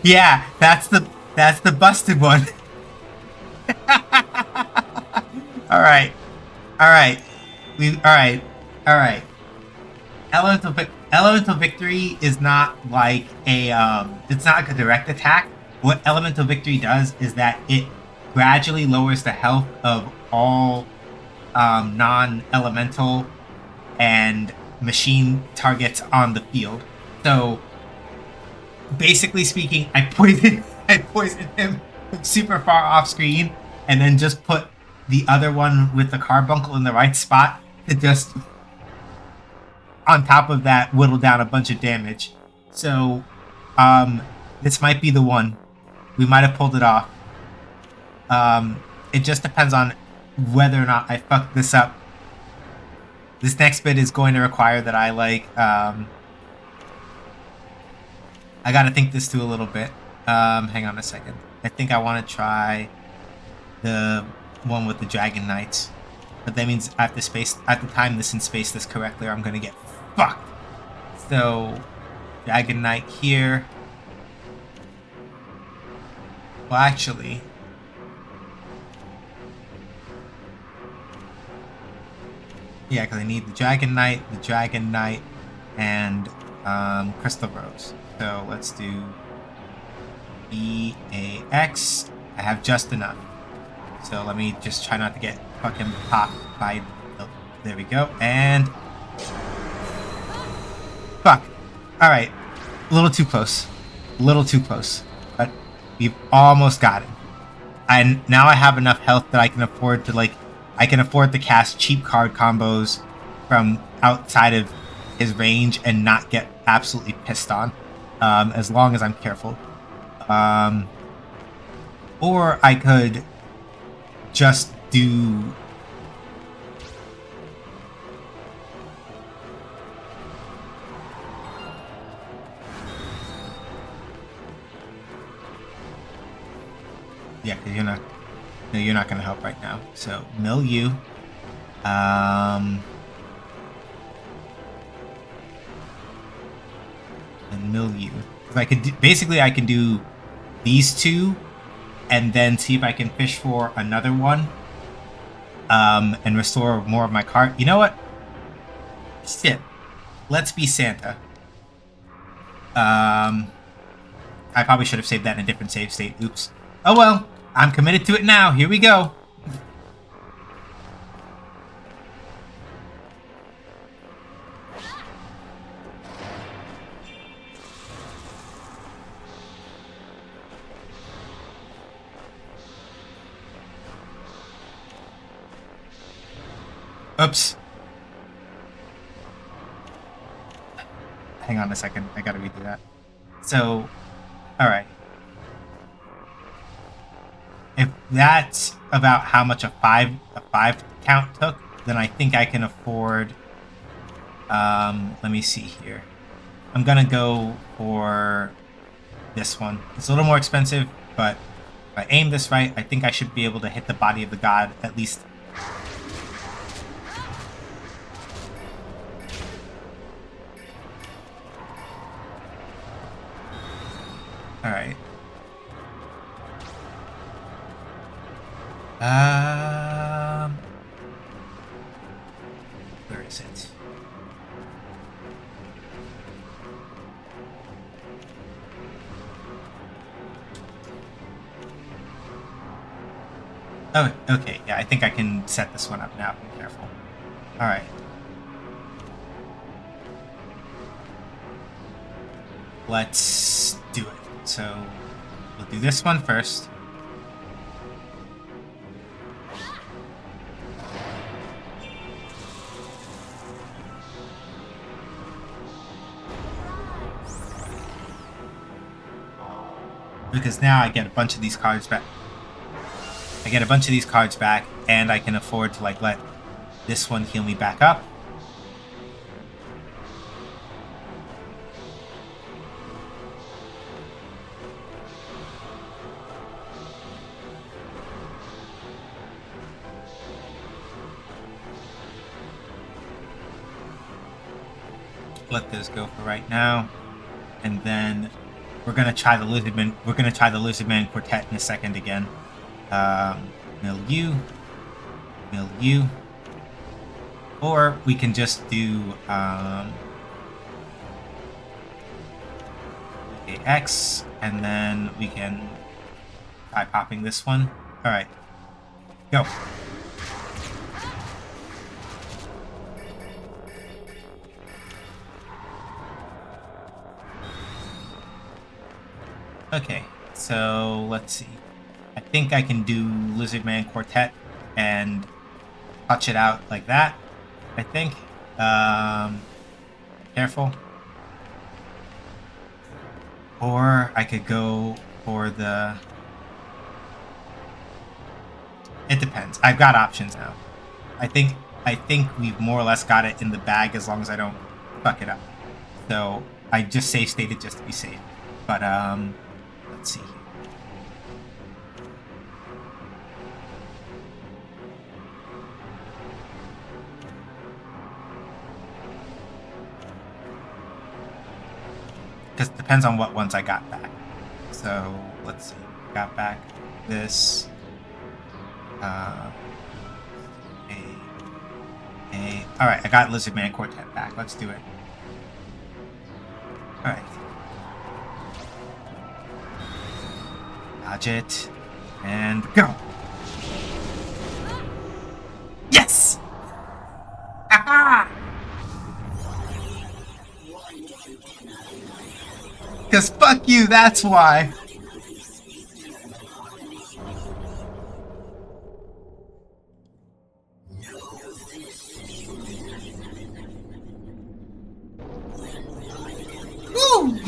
Yeah, that's the That's the busted one. All right. All right. All right. All right. Elemental Victory is not like a it's not like a direct attack. What Elemental Victory does is that it gradually lowers the health of all non-elemental and machine targets on the field. So basically speaking, I poisoned him super far off screen, and then just put the other one with the carbuncle in the right spot to just on top of that whittle down a bunch of damage. So this might be the one. We might have pulled it off. It just depends on whether or not I fuck this up. This next bit is going to require that I I gotta think this through a little bit. Hang on a second. I think I want to try the one with the Dragon Knights. But that means I have to time this and space this correctly, or I'm gonna get fucked. So, Dragon Knight here. Well, actually, yeah, because I need the Dragon Knight, and Crystal Rose. So let's do EAX. I have just enough. So let me just try not to get fucking popped by... Oh, there we go. And... Fuck. Alright. A little too close. A little too close. But we've almost got it. And now I have enough health that I can afford to, I can afford to cast cheap card combos from outside of his range and not get absolutely pissed on. As long as I'm careful. Or I could just do... Yeah, because you're not... No, you're not going to help right now. So, mill you. And mill you. I could basically I can do these two, and then see if I can fish for another one, and restore more of my card. You know what? Shit. Let's be Santa. I probably should have saved that in a different save state. Oops. Oh well. I'm committed to it now. Here we go. Oops. Hang on a second. I gotta redo that. So, alright. If that's about how much a five count took, then I think I can afford... let me see here. I'm gonna go for this one. It's a little more expensive, but if I aim this right, I think I should be able to hit the body of the god at least. Alright. Where is it? Oh, okay. Yeah, I think I can set this one up now. Be careful. Alright. Let's do it. So, we'll do this one first. Because now I get a bunch of these cards back. And I can afford to let this one heal me back up. Let this go for right now, and then We're gonna try the Lizardman. We're gonna try the Lizardman Quartet in a second again. Milieu, milieu, or we can just do AX, and then we can try popping this one. All right, go. Okay, so let's see. I think I can do Lizardman Quartet and touch it out like that. I think. Careful. Or I could go for the... It depends. I've got options now. I think we've more or less got it in the bag as long as I don't fuck it up. So I just save stated just to be safe. But let's see here. Because it depends on what ones I got back. So let's see. Got back this. Alright, I got Lizardman Quartet back. Let's do it. Alright. Dodge it. And go! Yes! Aha! Because fuck you, that's why! Woo!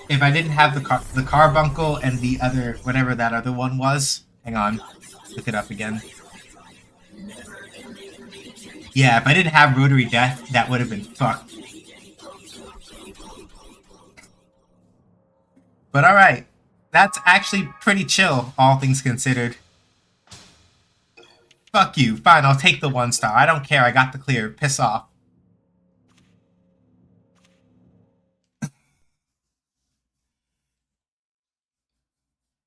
If I didn't have the carbuncle and the other, whatever that other one was, hang on, look it up again. Yeah, if I didn't have Rotary Death, that would have been fucked. But alright, that's actually pretty chill, all things considered. Fuck you, fine, I'll take the 1 star. I don't care, I got the clear. Piss off.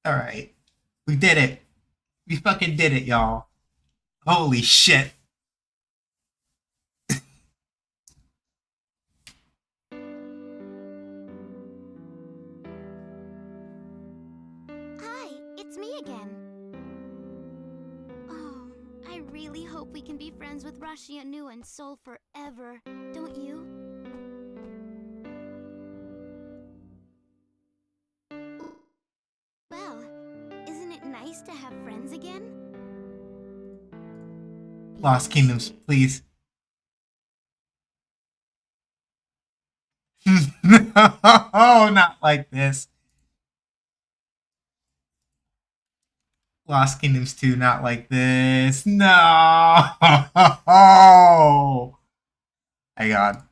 Alright. We did it. We fucking did it, y'all. Holy shit. Hi, it's me again. Oh, I really hope we can be friends with Rashi Anu and Sol forever, don't you? Well, isn't it nice to have friends again? Lost Kingdoms, please. No, not like this. Lost Kingdoms 2, not like this. No! Hang on.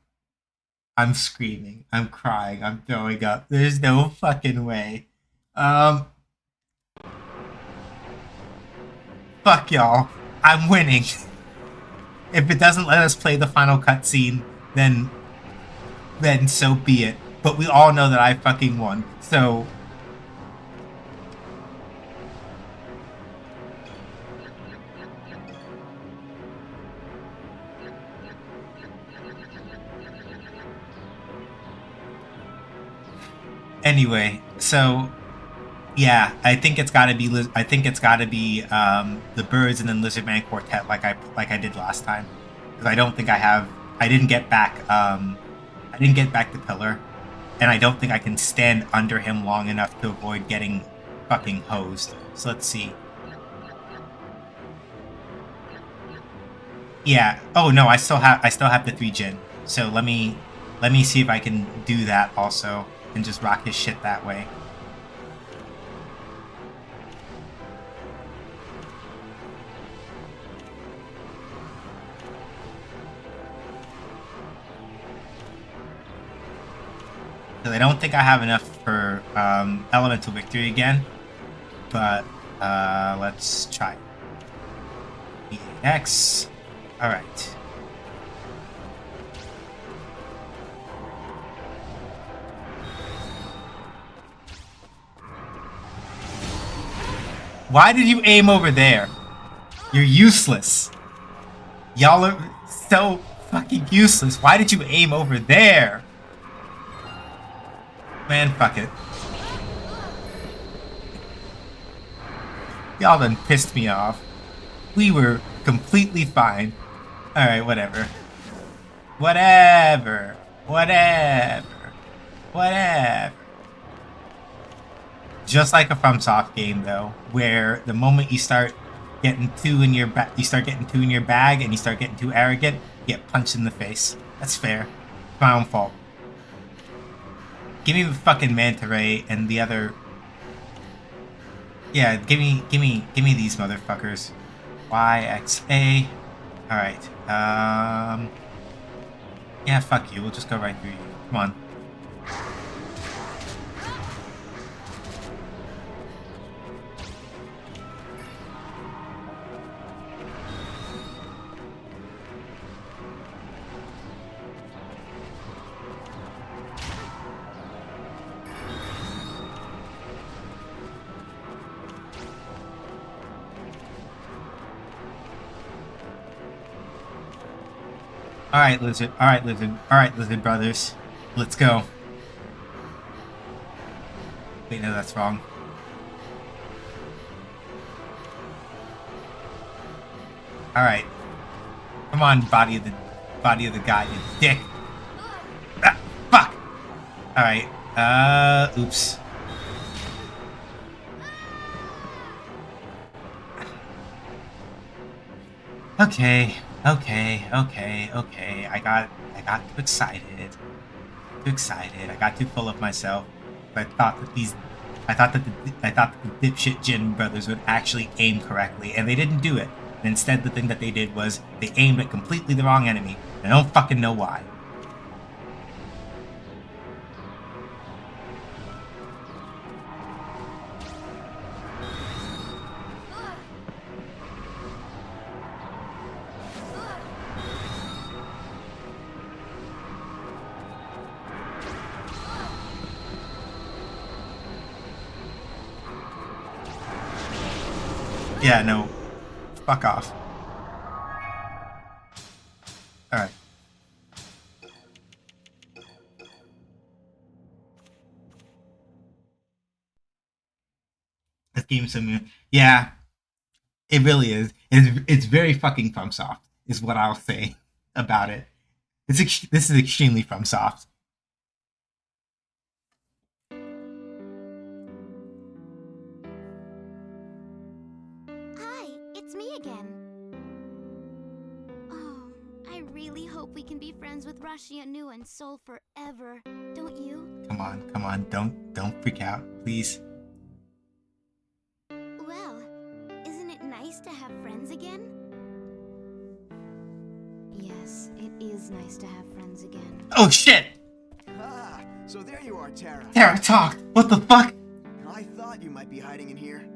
I'm screaming. I'm crying. I'm throwing up. There's no fucking way. Fuck y'all. I'm winning. If it doesn't let us play the final cutscene, then so be it. But we all know that I fucking won. So... Anyway, so... Yeah, I think it's gotta be the birds and then Lizardman Quartet like I did last time. Because I don't think I didn't get back the pillar. And I don't think I can stand under him long enough to avoid getting fucking hosed. So let's see. Yeah. Oh no, I still have the 3 Jin. So let me see if I can do that also and just rock his shit that way. Because I don't think I have enough for Elemental Victory again. But let's try. EX. Alright. Why did you aim over there? You're useless. Y'all are so fucking useless. Why did you aim over there? Man, fuck it. Y'all done pissed me off. We were completely fine. Alright, whatever. Whatever. Just like a FromSoft game, though, where the moment you start getting two in your bag and you start getting too arrogant, you get punched in the face. That's fair. It's my own fault. Give me the fucking manta ray and the other. Yeah, give me these motherfuckers. YXA. All right. Yeah, fuck you. We'll just go right through you. Come on. Alright, Lizard. Alright, Lizard brothers. Let's go. Wait, no, that's wrong. Alright. Come on, body of the guy, you dick. Ah, fuck! Alright. Oops. Okay. I got too excited. I got too full of myself. I thought that the dipshit Jin brothers would actually aim correctly, and they didn't do it. And instead, the thing that they did was they aimed at completely the wrong enemy. And I don't fucking know why. Yeah, no. Fuck off. Alright. This game's so new. Yeah, it really is. It's very fucking FromSoft, is what I'll say about it. This is extremely FromSoft. Hi, it's me again. Oh, I really hope we can be friends with Russia Nu and Soul forever, don't you? Come on, don't freak out, please. Well, isn't it nice to have friends again? Yes, it is nice to have friends again. Oh shit! Ah, so there you are, Tara. Tara talked! What the fuck? I thought you might be hiding in here.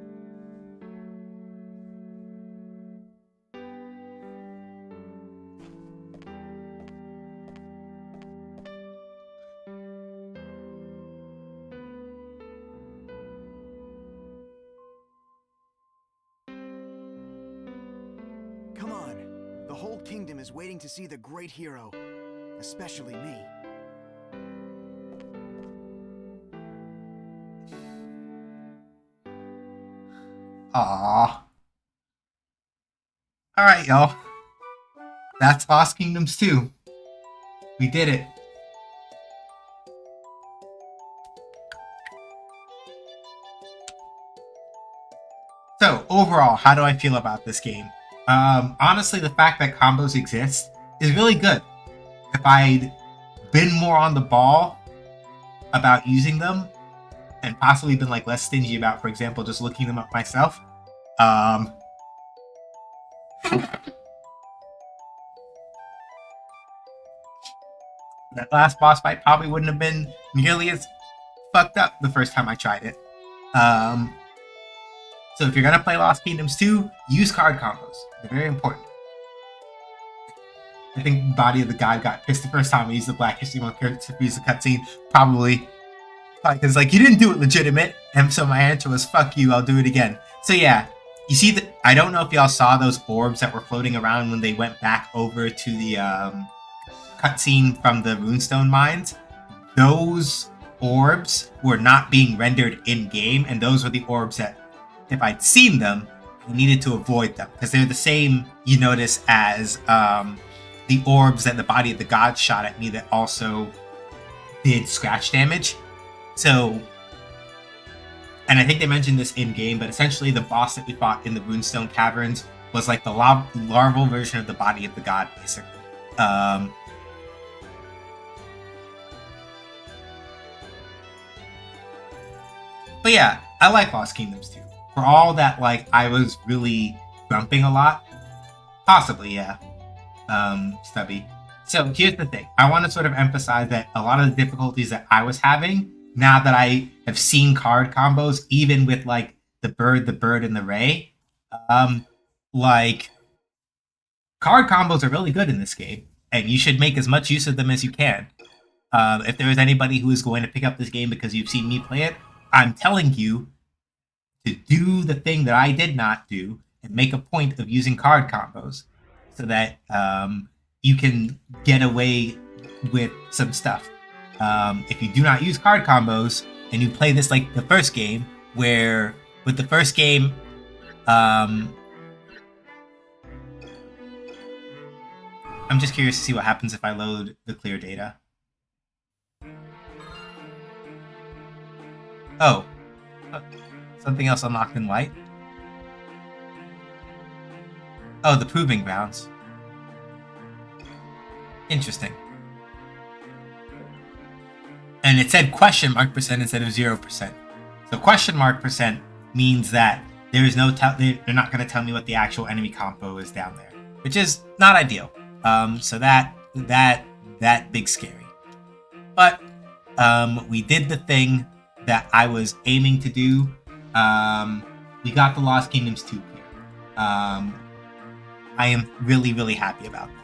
Come on. The whole kingdom is waiting to see the great hero. Especially me. Aww. Alright, y'all. That's Lost Kingdoms 2. We did it. So, overall, how do I feel about this game? Honestly, the fact that combos exist is really good. If I'd been more on the ball about using them, and possibly been like less stingy about, for example, just looking them up myself, that last boss fight probably wouldn't have been nearly as fucked up the first time I tried it. So if you're gonna play Lost Kingdoms 2, use card combos. They're very important. I think Body of the God got pissed the first time we used the Black History Month to use the cutscene. Probably. Because like you didn't do it legitimate, and so my answer was fuck you. I'll do it again. So yeah, you see that I don't know if y'all saw those orbs that were floating around when they went back over to the cutscene from the runestone mines. Those orbs were not being rendered in game, and those were the orbs that, if I'd seen them, I needed to avoid them because they're the same. You notice as the orbs that the body of the god shot at me that also did scratch damage. So, and I think they mentioned this in game, but essentially the boss that we fought in the Runestone Caverns was like the larval version of the body of the god, basically. But yeah, I like Lost Kingdoms too. For all that, like, I was really grumping a lot. Possibly, yeah. Stubby. So here's the thing. I want to sort of emphasize that a lot of the difficulties that I was having, now that I have seen card combos, even with like the bird, and the ray, like card combos are really good in this game, and you should make as much use of them as you can. If there is anybody who is going to pick up this game because you've seen me play it, I'm telling you to do the thing that I did not do and make a point of using card combos so that you can get away with some stuff. If you do not use card combos and you play this like the first game, where with the first game, I'm just curious to see what happens if I load the clear data. Oh, something else unlocked in white. Oh, the proving grounds. Interesting. And it said question mark percent instead of 0%. So question mark percent means that there is no they're not going to tell me what the actual enemy combo is down there, which is not ideal. So that big scary. But we did the thing that I was aiming to do. We got the Lost Kingdoms 2 clear. I am really, really happy about that.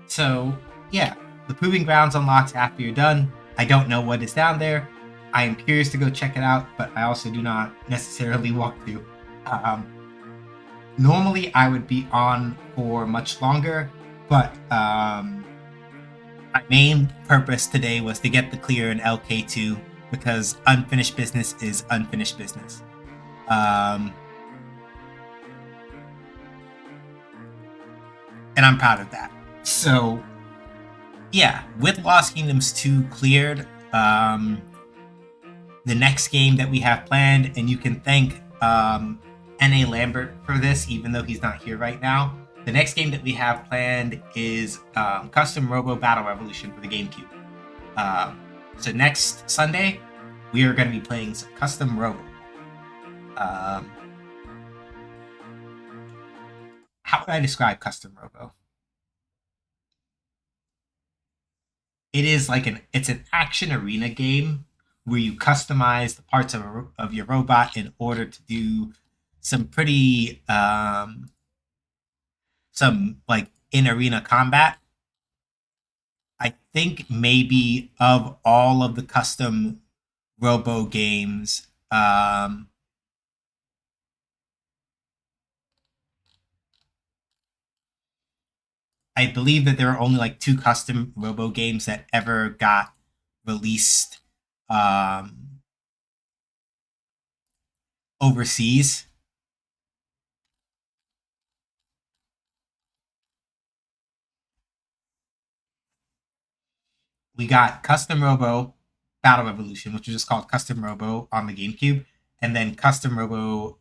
So, yeah, the Proving Grounds unlocks after you're done. I don't know what is down there. I am curious to go check it out, but I also do not necessarily want to. Normally, I would be on for much longer, but my main purpose today was to get the clear in LK2 because unfinished business is unfinished business. And I'm proud of that. So, yeah, with Lost Kingdoms 2 cleared, the next game that we have planned, and you can thank N.A. Lambert for this, even though he's not here right now. The next game that we have planned is Custom Robo Battle Revolution for the GameCube. So next Sunday, we are going to be playing some Custom Robo. How would I describe Custom Robo? It is like it's an action arena game where you customize the parts of your robot in order to do some pretty some like in arena combat. I think maybe of all of the custom robo games, I believe that there are only like 2 custom robo games that ever got released overseas. We got Custom Robo Battle Revolution, which was just called Custom Robo on the GameCube, and then Custom Robo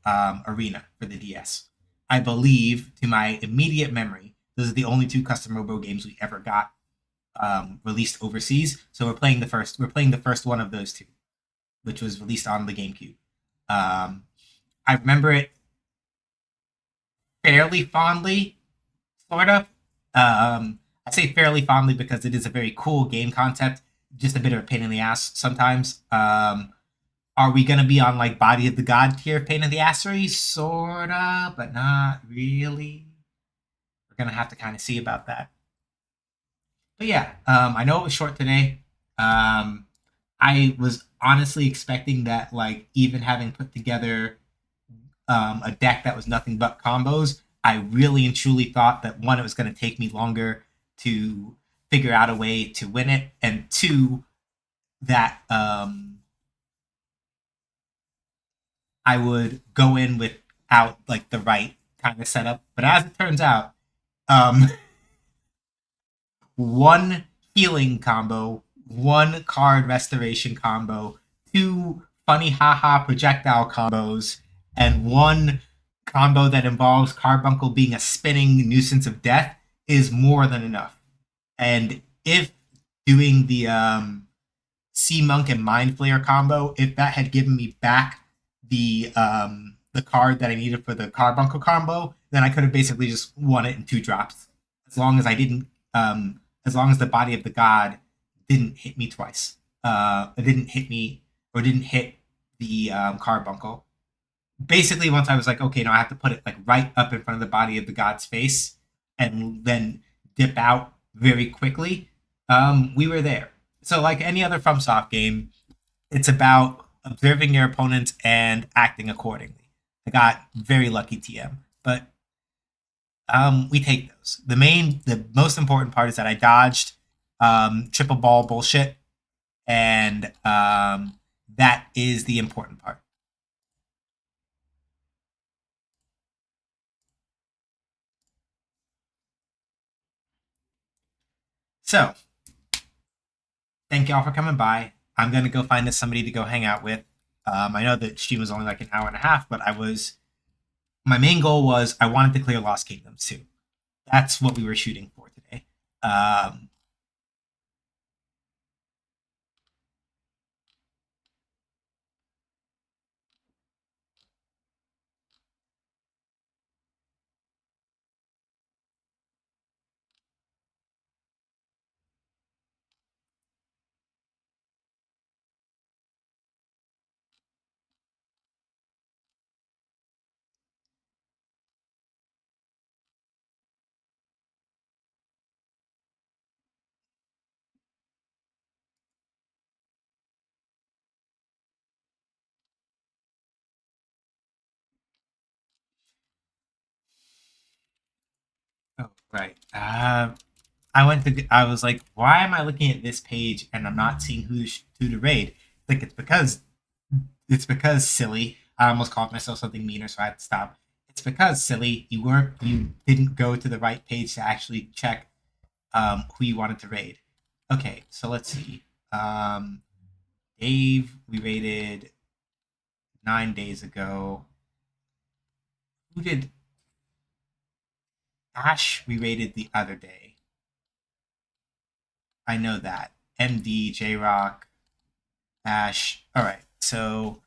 Arena for the DS. I believe, to my immediate memory, those are the only two custom Robo games we ever got released overseas. So we're playing the first. We're playing the first one of those two, which was released on the GameCube. I remember it fairly fondly, sort of. I say fairly fondly because it is a very cool game concept. Just a bit of a pain in the ass sometimes. Are we gonna be on like Body of the God tier pain in the assery? Sorta, but not really. We're gonna have to kind of see about that. But yeah, I know it was short today. I was honestly expecting that, like, even having put together a deck that was nothing but combos, I really and truly thought that one, it was going to take me longer to figure out a way to win it, and two, that I would go in without like the right kind of setup. But as it turns out, um, one healing combo, one card restoration combo, two funny haha projectile combos, and one combo that involves Carbuncle being a spinning nuisance of death is more than enough. And if doing the Sea Monk and Mind Flayer combo, if that had given me back the card that I needed for the Carbuncle combo, then I could have basically just won it in 2 drops. As long as I didn't as long as the Body of the God didn't hit me twice. It didn't hit me or didn't hit the Carbuncle. Basically, once I was like, okay, now I have to put it like right up in front of the Body of the God's face and then dip out very quickly. We were there. So, like any other FromSoft game, it's about observing your opponents and acting accordingly. I got very lucky TM, but we take those. The most important part is that I dodged triple ball bullshit, and that is the important part. So, thank y'all for coming by. I'm gonna go find us somebody to go hang out with. I know that stream was only like an hour and a half, but my main goal was I wanted to clear Lost Kingdoms too. That's what we were shooting for today. Oh, right. I was like, why am I looking at this page and I'm not seeing who to raid? Like, it's because silly. I almost called myself something meaner, so I had to stop. It's because silly. You didn't go to the right page to actually check who you wanted to raid. Okay, so let's see. Dave, we raided 9 days ago. Who did Ash? We raided the other day. I know that. MD, J Rock, Ash. All right, so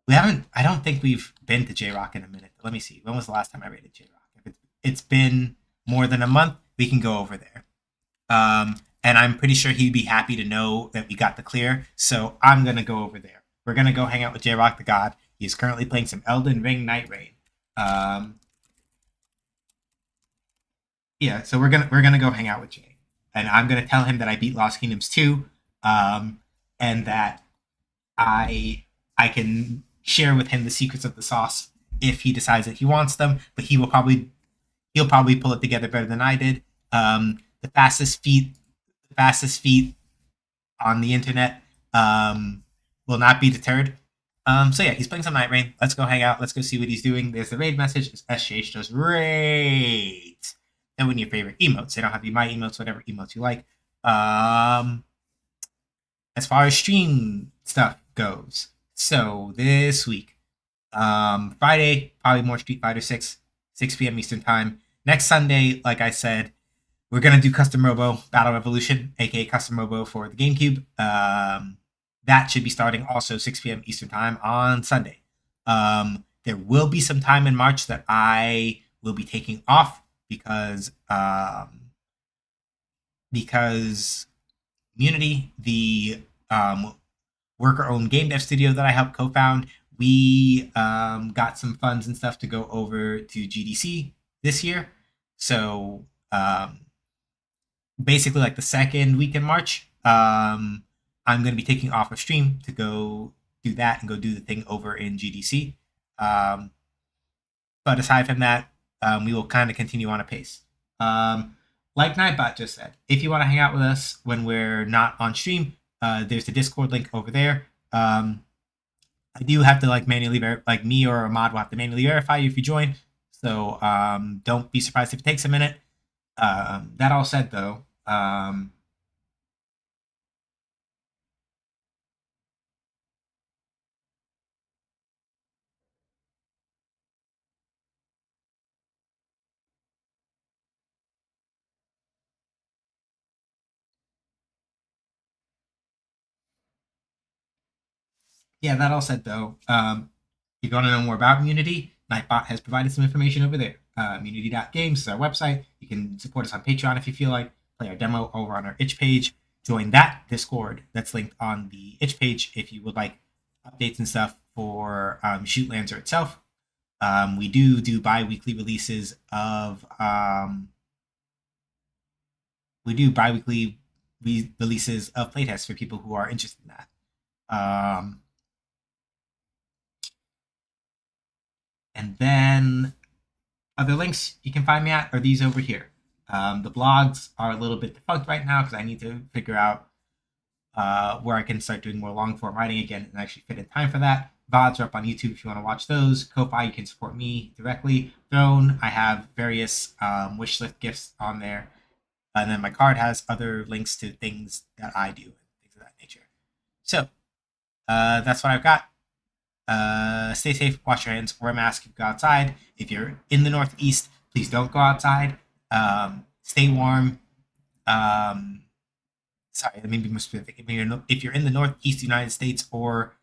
we haven't. I don't think we've been to J Rock in a minute. Let me see. When was the last time I rated J Rock? If it's been more than a month, we can go over there. And I'm pretty sure he'd be happy to know that we got the clear. So I'm gonna go over there. We're gonna go hang out with J Rock the God. He is currently playing some Elden Ring Night Rain. Yeah, so we're gonna go hang out with Jay, and I'm gonna tell him that I beat Lost Kingdoms 2, and that I can share with him the secrets of the sauce if he decides that he wants them. But he'll probably pull it together better than I did. The fastest feet on the internet will not be deterred. So yeah, he's playing some Night Rain. Let's go hang out. Let's go see what he's doing. There's the raid message. It's SGH does raid. And when your favorite emotes. They don't have to be my emotes, whatever emotes you like. As far as stream stuff goes, so this week, Friday, probably more Street Fighter 6. 6 p.m. Eastern Time. Next Sunday, like I said, we're going to do Custom Robo Battle Revolution, aka Custom Robo for the GameCube. That should be starting also 6 p.m. Eastern Time on Sunday. There will be some time in March that I will be taking off because Unity, the worker-owned game dev studio that I helped co-found, we got some funds and stuff to go over to GDC this year. So basically, like the second week in March, I'm going to be taking off of stream to go do that and go do the thing over in GDC. But aside from that, we will kind of continue on a pace. Like Nightbot just said, if you want to hang out with us when we're not on stream, there's the Discord link over there. I do have to manually like me or a mod will have to manually verify you if you join. So don't be surprised if it takes a minute. That all said, though, that all said, though, if you want to know more about Unity, Nightbot has provided some information over there. Unity.games is our website. You can support us on Patreon if you feel like. Play our demo over on our itch page. Join that Discord that's linked on the itch page if you would like updates and stuff for Shoot Lancer itself. We do bi-weekly releases of releases of playtests for people who are interested in that. And then other links you can find me at are these over here. The blogs are a little bit defunct right now because I need to figure out where I can start doing more long form writing again and actually fit in time for that. VODs are up on YouTube if you want to watch those. Ko-Fi, you can support me directly. Throne, I have various wish list gifts on there. And then my card has other links to things that I do, things of that nature. So that's what I've got. Stay safe, wash your hands, wear a mask if you go outside. If you're in the Northeast, please don't go outside. Stay warm. Sorry, let me be more specific. If you're in the Northeast United States or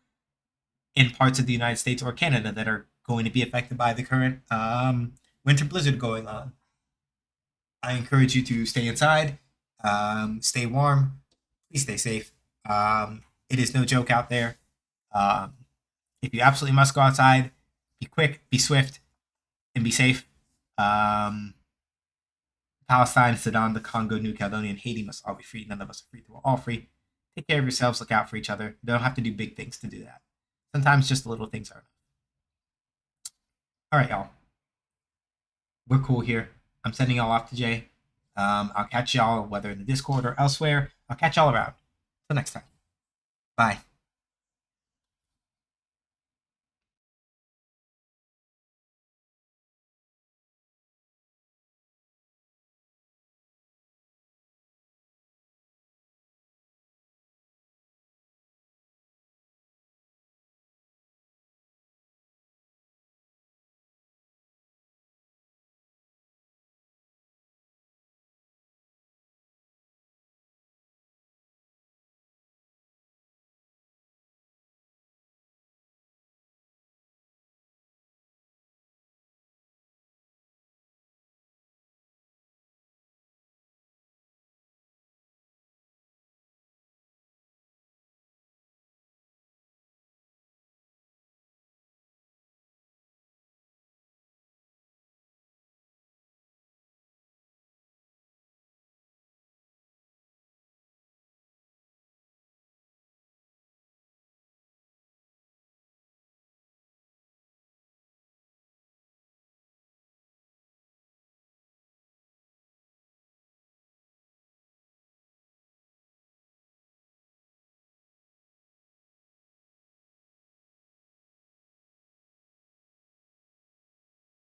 in parts of the United States or Canada that are going to be affected by the current winter blizzard going on, I encourage you to stay inside, stay warm, please stay safe. It is no joke out there. If you absolutely must go outside, be quick, be swift, and be safe. Palestine, Sudan, the Congo, New Caledonia, and Haiti must all be free. None of us are free. We're all free. Take care of yourselves. Look out for each other. You don't have to do big things to do that. Sometimes just the little things are enough. All right, y'all. We're cool here. I'm sending y'all off to Jay. I'll catch y'all, whether in the Discord or elsewhere. I'll catch y'all around. Till next time. Bye.